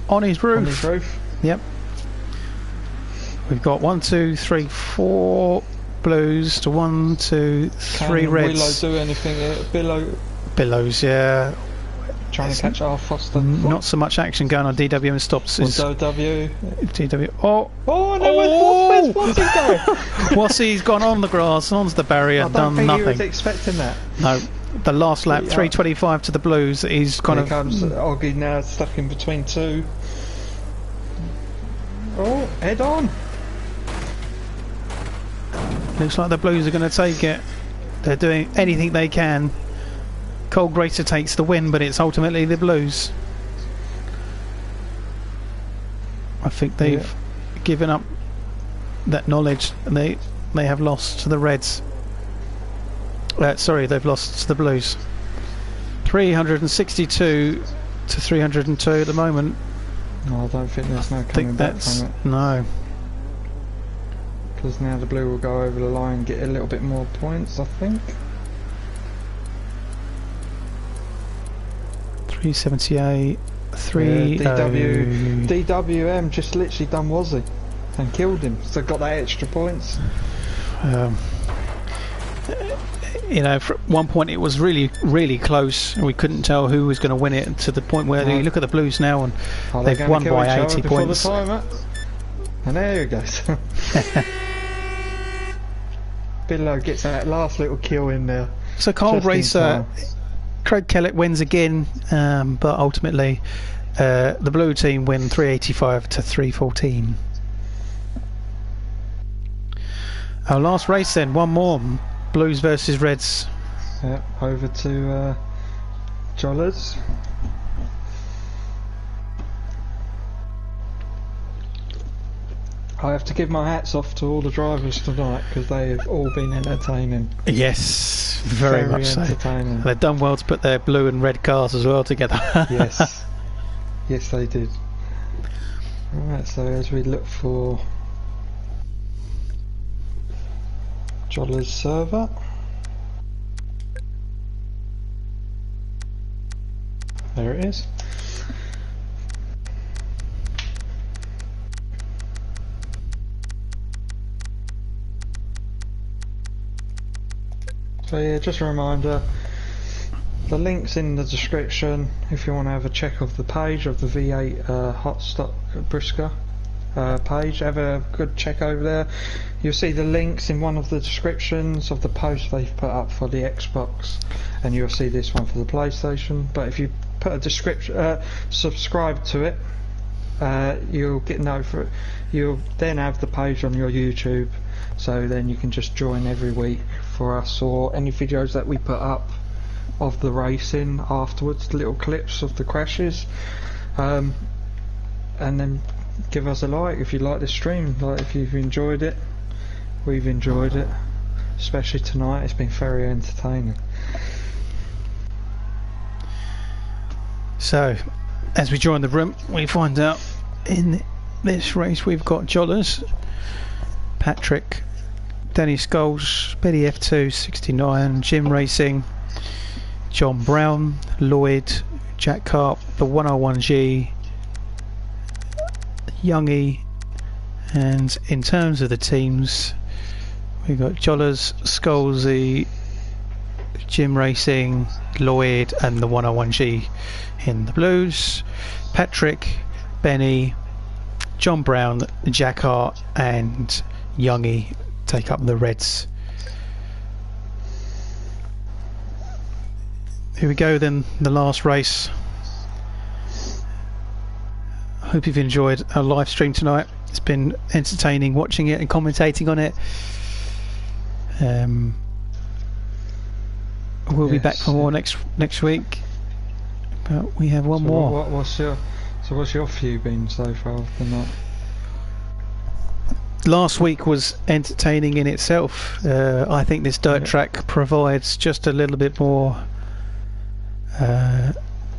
on his roof. Yep. We've got 1, 2, 3, 4 Blues to 1, 2, 3 Reds. Billow do anything here? Billows, yeah. Trying to catch our Foster. Not so much action going on. DWM stops. DW. Where's Wassy going? Wassy's gone on the grass, onto the barrier, done nothing. I don't think he was expecting that. No. The last lap, 325 to the Blues. He's kind of. Comes Oggy now stuck in between 2. Head on. Looks like the Blues are going to take it. They're doing anything they can. Cold Racer takes the win, but it's ultimately the Blues. I think they've given up that knowledge, and they have lost to the Reds. They've lost to the Blues. 362 to 302 at the moment. No, I don't think there's no coming back from it. No. Because now the Blue will go over the line and get a little bit more points, I think. 378, DWM just literally done Wazzy and killed him, so got that extra points. At one point it was really, really close. We couldn't tell who was going to win it, to the point where you look at the Blues now and they've won by 80 points. And there he goes. Billow gets that last little kill in there. So Cold Racer, Craig Kellett wins again, but ultimately the Blue team win 385 to 314. Our last race then, one more. Blues versus Reds. Over to Jollers. I have to give my hats off to all the drivers tonight because they have all been entertaining. Yes, very much so. They've done well to put their blue and red cars as well together. Yes, yes they did. Alright, so as we look for Joller's server. There it is. So yeah, just a reminder, the link's in the description if you want to have a check of the page of the V8 Hotstox BriSCA page. Have a good check over there. You'll see the links in one of the descriptions of the posts they've put up for the Xbox, and you'll see this one for the PlayStation. But if you put a description, subscribe to it, you'll get notified. You'll then have the page on your YouTube, so then you can just join every week for us, or any videos that we put up of the racing afterwards, little clips of the crashes, and then give us a like if you like the stream. Like, if you've enjoyed it, we've enjoyed it, especially tonight. It's been very entertaining. So as we join the room, we find out in this race we've got Jollers, Patrick, Dannie Schoales, Betty F2 69, Jim Racing, John Brown, Lloyd, Jack Carp, the 101G, Youngie, and in terms of the teams, we've got Jollers, Schoalesy, Jim Racing, Lloyd, and the 101G in the blues. Patrick, Benny, John Brown, Jack Hart, and Youngie take up the reds. Here we go then, the last race. I hope you've enjoyed our live stream tonight. It's been entertaining watching it and commentating on it. We'll be back for more next week, but we have one more. What's your view been so far of the night? Last week was entertaining in itself. I think this dirt track provides just a little bit more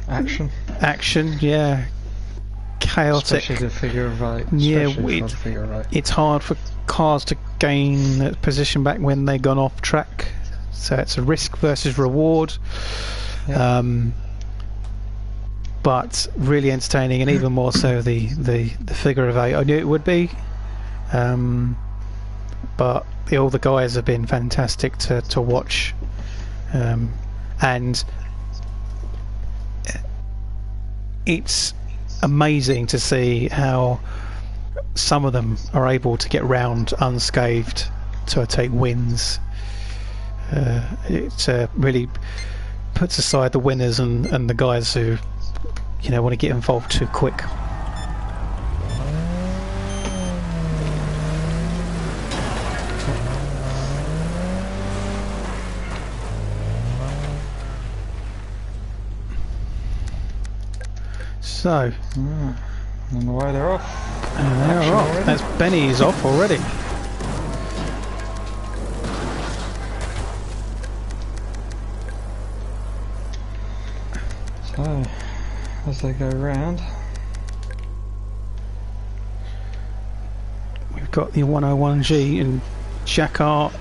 action, yeah, chaotic, especially the figure of eight. It's hard for cars to gain position back when they've gone off track, so it's a risk versus reward. But really entertaining, and even more so the figure of eight. I knew it would be, but all the guys have been fantastic to watch, and it's amazing to see how some of them are able to get round unscathed to take wins. It really puts aside the winners and the guys who want to get involved too quick. So, and the way they're off. And they're off. Already. That's Benny's off already. So, as they go round, we've got the 101G and Jack Hart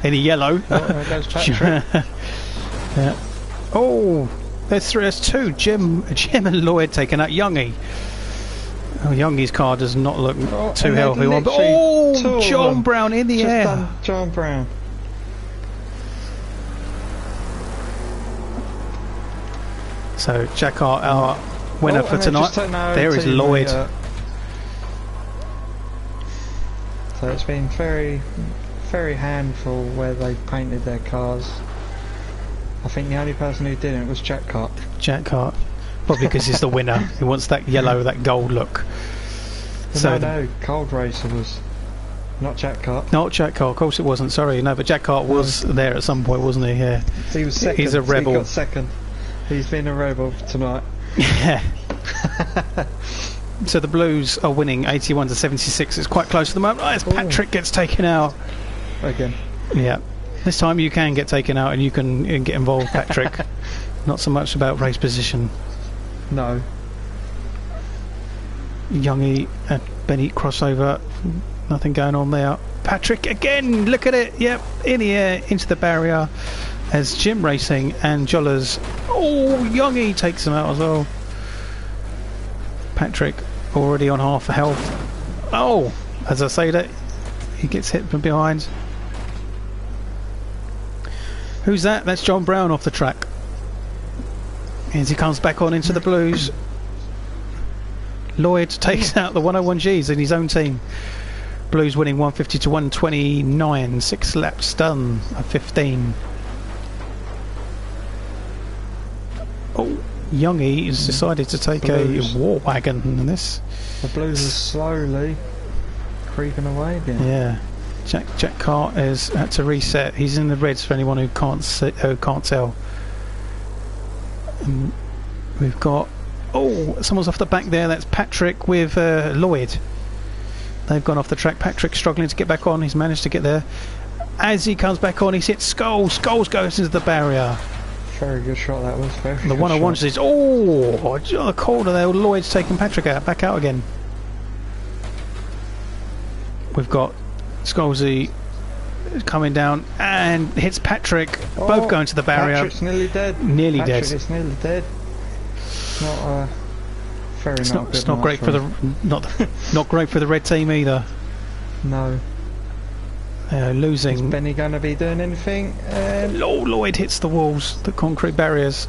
in the yellow. Oh, there goes Patrick. Yeah. Oh, there's two. Jim and Lloyd taking out Youngie. Oh, Youngie's car does not look too healthy. But John Brown in the air. John Brown. So Jack Hart, our winner for tonight. There is Lloyd. So it's been very, very handful where they painted their cars. I think the only person who didn't was Jack Hart. Jack Hart, probably because he's the winner. He wants that yellow, that gold look. No, Cold Racer was not Jack Hart. Not Jack Hart, of course it wasn't. Sorry, no, but Jack Hart was there at some point, wasn't he? Yeah. He was second. He's a rebel. He got second. He's been a rebel tonight. Yeah. So the Blues are winning 81 to 76. It's quite close at the moment. As Patrick gets taken out again. Yeah. This time you can get taken out and you can get involved, Patrick. Not so much about race position. No. Youngie and Benny crossover. Nothing going on there. Patrick again. Look at it. Yep. In the air, into the barrier. As Jim Racing and Jollers. Oh, Youngie takes him out as well. Patrick already on half health. Oh, as I say that, he gets hit from behind. Who's that? That's Jon Brown off the track. As he comes back on into the blues. Lloyd takes out the 101Gs in his own team. Blues winning 150 to 129. 6 laps done at 15. Oh, Youngie has decided to take a war wagon in this. The Blues are slowly creeping away again. Yeah. Jack Cart has had to reset. He's in the reds for anyone who can't tell. And we've got someone's off the back there. That's Patrick with Lloyd. They've gone off the track. Patrick's struggling to get back on. He's managed to get there. As he comes back on, he's hit Schoales. Schoales goes into the barrier. Very good shot that was. The 101 says, the corner there. Lloyd's taking Patrick out. Back out again. We've got Schoalesy coming down and hits Patrick. Both going to the barrier. Patrick's nearly dead. Patrick is nearly dead. It's not it's not great for the not great for the red team either. No. Losing. Is Benny going to be doing anything? Lloyd hits the walls, the concrete barriers.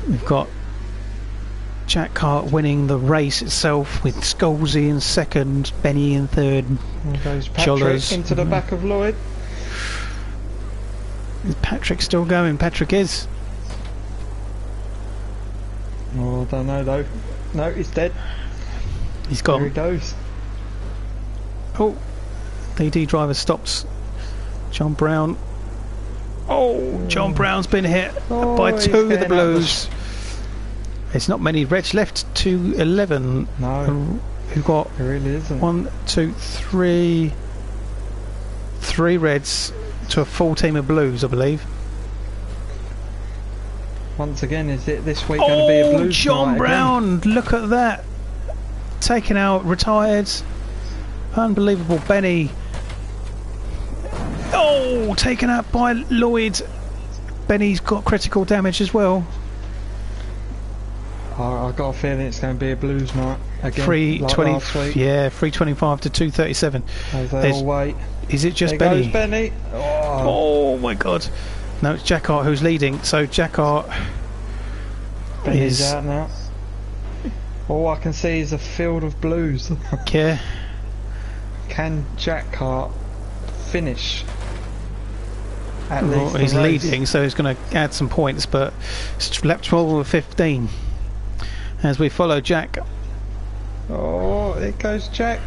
We've got Jack Cart winning the race itself with Schoalesy in second, Benny in third. There goes Patrick into the back of Lloyd. Is Patrick still going? Patrick is. Oh, I don't know though. No, he's dead. He's gone. There he goes. Oh, DD driver stops. Jon Brown. Jon Brown's been hit by 2 of the Blues. There's not many reds left to 11. No. We've got there really isn't. 1, 2, 3 reds to a full team of Blues, I believe. Once again, is it this week going to be a Blues Jon Brown, again? look at that. Taken out, retired. Unbelievable. Benny. Taken out by Lloyd. Benny's got critical damage as well. I've got a feeling it's going to be a Blues night again. 320, yeah, 325 to 237. They'll wait. Is it just there Benny? Goes Benny. Oh my God! No, it's Jack Cart who's leading. So Jack Cart is out now. All I can see is a field of Blues. Yeah. Can Jack Cart finish? At least he's leading, so he's going to add some points, but it's lap 12 of 15. As we follow Jack. Oh, it goes Jack.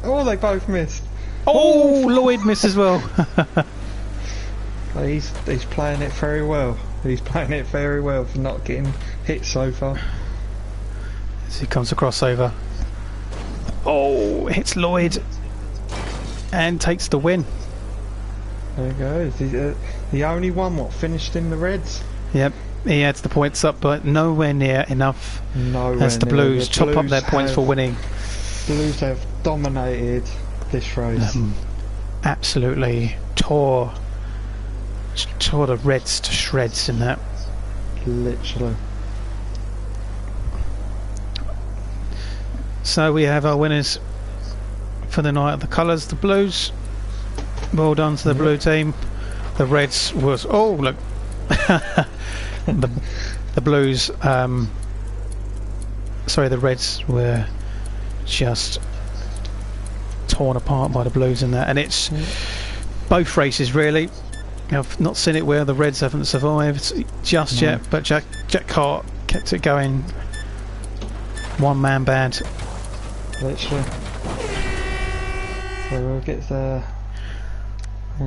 Oh, they both missed. Lloyd missed as well. He's playing it very well. He's playing it very well for not getting hit so far. As he comes across over. Hits Lloyd and takes the win. There he goes. He's the only one what finished in the reds. Yep, he adds the points up, but nowhere near enough. As the Blues top up their points for winning. Blues have dominated this race. Absolutely tore the reds to shreds in that. Literally. So we have our winners for the night of the colours. The Blues, well done to the blue team. The reds was look. the Blues the reds were just torn apart by the Blues in that, and it's both races really. I've not seen it where the reds haven't survived just yet, but Jack Cart kept it going. One man band. Literally. So we'll get the.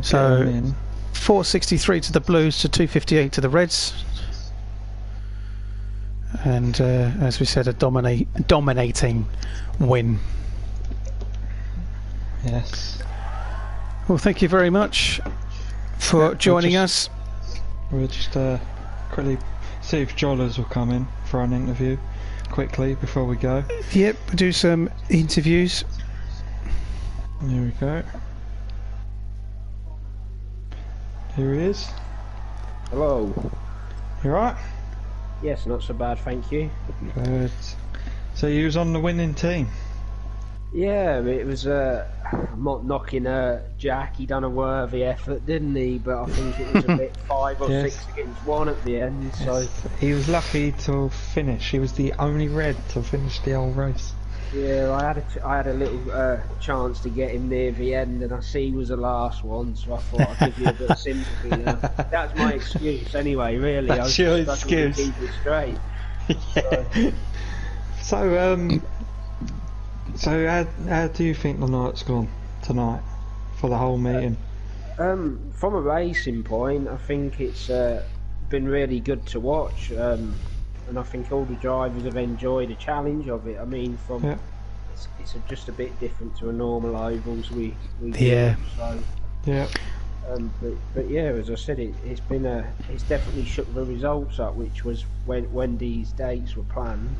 So 463 to the Blues to 258 to the Reds, and as we said, a dominating win. Yes. Well, thank you very much for joining us. We'll just quickly see if Jollers will come in for an interview quickly before we go. Yep, we'll do some interviews. Here we go. Here he is. Hello. You alright? Yes, not so bad, thank you. Good. So you was on the winning team? Yeah, it was I'm not knocking Jack. He done a worthy effort, didn't he? But I think it was a bit 5 or 6 against 1 at the end. So he was lucky to finish. He was the only red to finish the whole race. Yeah, I had a little chance to get him near the end, and I see he was the last one, so I thought I'd give you a bit of sympathy now. That's my excuse, anyway. Really, that's your excuse. To keep it straight. Yeah. So how do you think the night's gone tonight for the whole meeting? From a racing point, I think it's been really good to watch. And I think all the drivers have enjoyed the challenge of it. I mean, it's just a bit different to a normal ovals we do. So, yeah. But yeah, as I said, it's definitely shook the results up, which was when these dates were planned.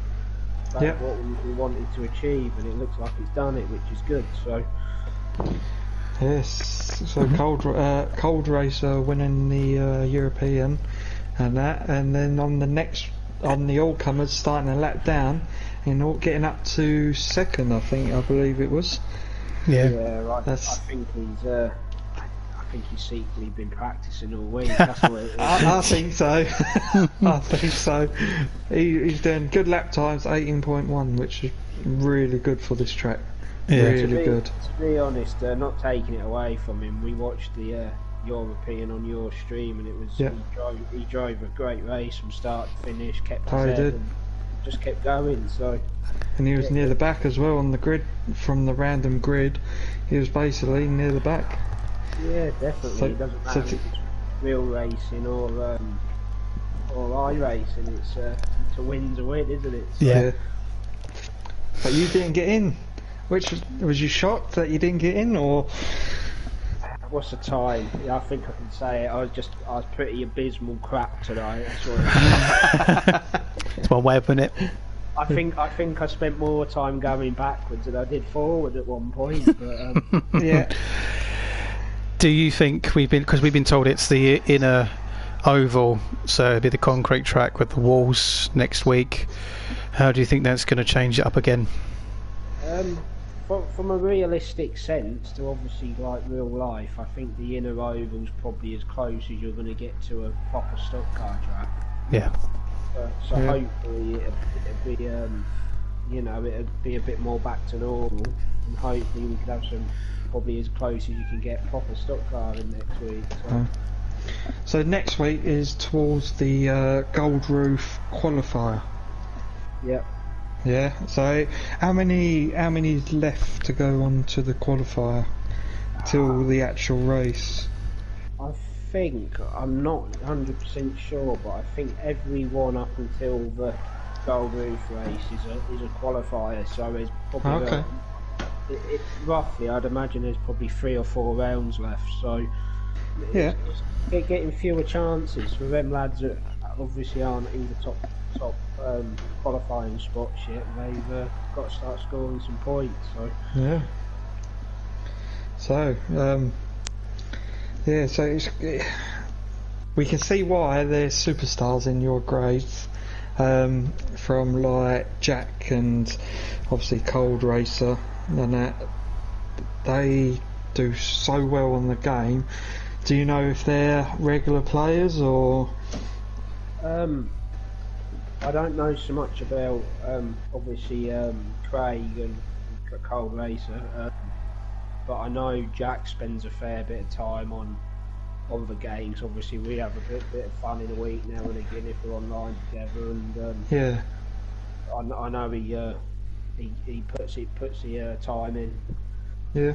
That's what we wanted to achieve, and it looks like it's done it, which is good. So yes, so Cold Racer winning the European and that, and then on the all-comers starting a lap down and getting up to second, I believe it was. Yeah, right. I think he's secretly been practicing all week. That's what it is. I think so. I think so. He's doing good lap times, 18.1, which is really good for this track. Yeah, really good. To be honest, not taking it away from him, we watched the European on your stream, and it was he drove a great race from start to finish, kept his head and just kept going. So, and he was near the back as well on the grid. From the random grid, he was basically near the back. Yeah, definitely. So, it doesn't matter if it's real racing or iRacing. It's to win's a win, isn't it? So, yeah. But you didn't get in. Which was you shocked that you didn't get in, or? What's the time? Yeah, I think I can say it. I was pretty abysmal crap tonight. It's one way of putting it. I think I spent more time going backwards than I did forward at one point. But yeah. Do you think we've been told it's the inner oval, so it'll be the concrete track with the walls next week? How do you think that's going to change it up again? From a realistic sense to obviously like real life, I think the inner oval's probably as close as you're going to get to a proper STOXKART track. Yeah. So hopefully it'd be a bit more back to normal, and hopefully we could have some probably as close as you can get proper STOXKART in next week. So next week is towards the Gold Roof qualifier. Yep. Yeah. So how many left to go on to the qualifier till the actual race? I think I'm not 100% sure, but I think everyone up until the Gold Roof race is a qualifier. So there's probably roughly, I'd imagine there's probably 3 or 4 rounds left. So yeah, it's getting fewer chances for them lads that obviously aren't in the top qualifying spots yet. They've got to start scoring some points. So yeah. So so we can see why there's superstars in your grades, from like Jack and obviously Cold Racer and that. They do so well on the game. Do you know if they're regular players or? I don't know so much about obviously Craig and Cold Racer, but I know Jack spends a fair bit of time on the games. Obviously we have a bit of fun in a week now and again if we're online together, and yeah, I know he puts the time in. Yeah.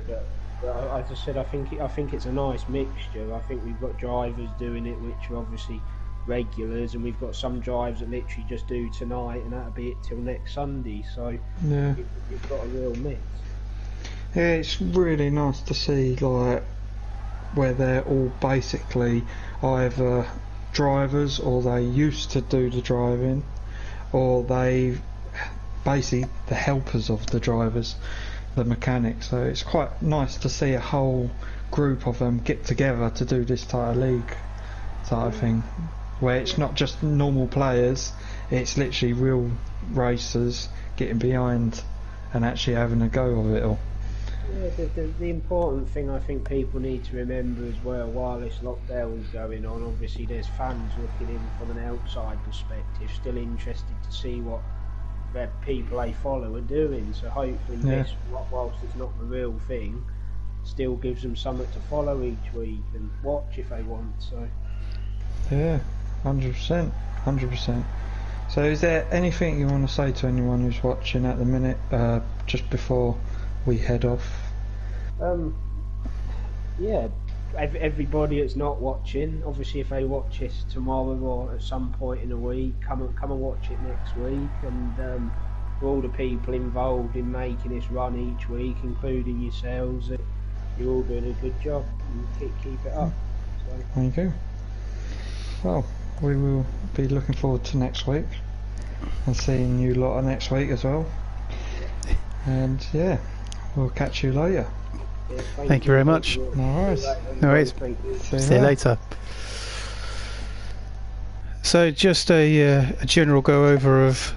But as I said, I think it's a nice mixture. I think we've got drivers doing it which are obviously regulars, and we've got some drives that literally just do tonight and that'll be it till next Sunday. So yeah, you've got a real mix. Yeah, it's really nice to see like where they're all basically either drivers or they used to do the driving, or they basically the helpers of the drivers, the mechanics. So it's quite nice to see a whole group of them get together to do this type of league type of thing, where it's not just normal players, it's literally real racers getting behind and actually having a go of it all. The important thing I think people need to remember as well, while this lockdown's going on, obviously there's fans looking in from an outside perspective, still interested to see what the people they follow are doing. So hopefully this, whilst it's not the real thing, still gives them something to follow each week and watch if they want. So yeah, 100%, 100%. So is there anything you want to say to anyone who's watching at the minute, just before we head off? Yeah, everybody that's not watching, obviously if they watch this tomorrow or at some point in a week, come and watch it next week. And for all the people involved in making this run each week, including yourselves, you're all doing a good job, and keep it up. So. Thank you. Well, we will be looking forward to next week and seeing you lot next week as well. And yeah, we'll catch you later. Yeah, thank you very much. No worries. No worries. See you later. So just a general go over of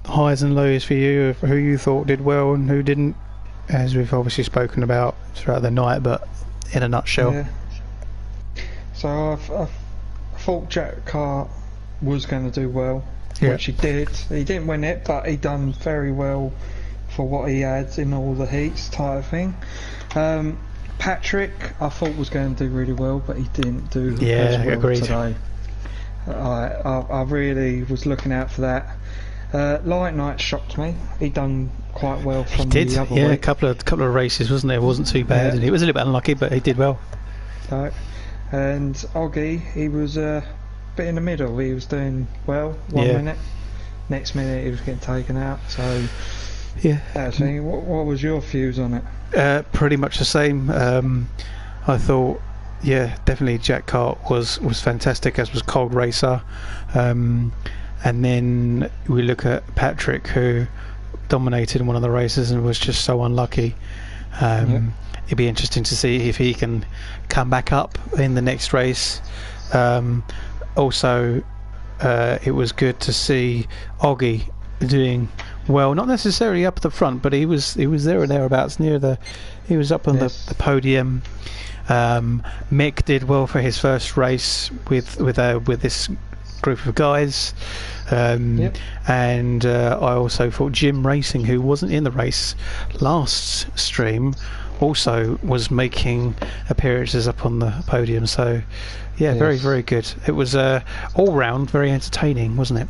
highs and lows for you, of who you thought did well and who didn't, as we've obviously spoken about throughout the night, but in a nutshell. Yeah. So I thought Jack Cart was going to do well, which he did. He didn't win it, but he done very well for what he had in all the heats type of thing. Patrick, I thought was going to do really well, but he didn't do as well agreed. Today. I really was looking out for that. Light Knight shocked me. He done quite well from the other week. A couple of races, wasn't there? It wasn't too bad, and he was a little bit unlucky, but he did well. And Oggy, he was a bit in the middle. He was doing well 1 minute, next minute he was getting taken out. So what was your views on it? Pretty much the same. I thought, definitely Jack Cart was fantastic, as was Cold Racer. And then we look at Patrick, who dominated in one of the races and was just so unlucky. It'd be interesting to see if he can come back up in the next race. Also, it was good to see Oggy doing well, not necessarily up at the front, but he was there or thereabouts he was up on the podium. Mick did well for his first race with this group of guys. And I also thought Jim Racing, who wasn't in the race last stream, also was making appearances up on the podium. So very, very good. It was all round very entertaining, wasn't it?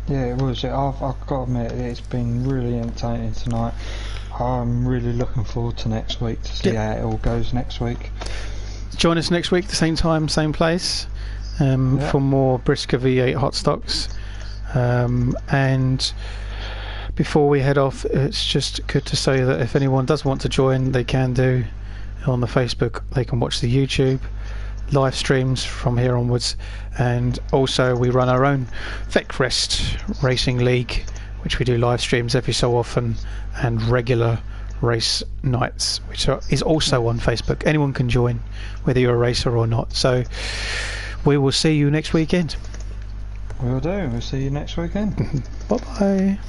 Yeah, it was. I've got to admit, it's been really entertaining tonight. I'm really looking forward to next week to see how it all goes next week. Join us next week, the same time, same place, for more BriSCA V8 Hotstox. And before we head off, it's just good to say that if anyone does want to join, they can do on the Facebook. They can watch the YouTube live streams from here onwards, and also we run our own Vecrest Racing League, which we do live streams every so often, and regular race nights, which is also on Facebook. Anyone can join, whether you're a racer or not. So we will see you next weekend. We'll do. We'll see you next weekend. Bye bye.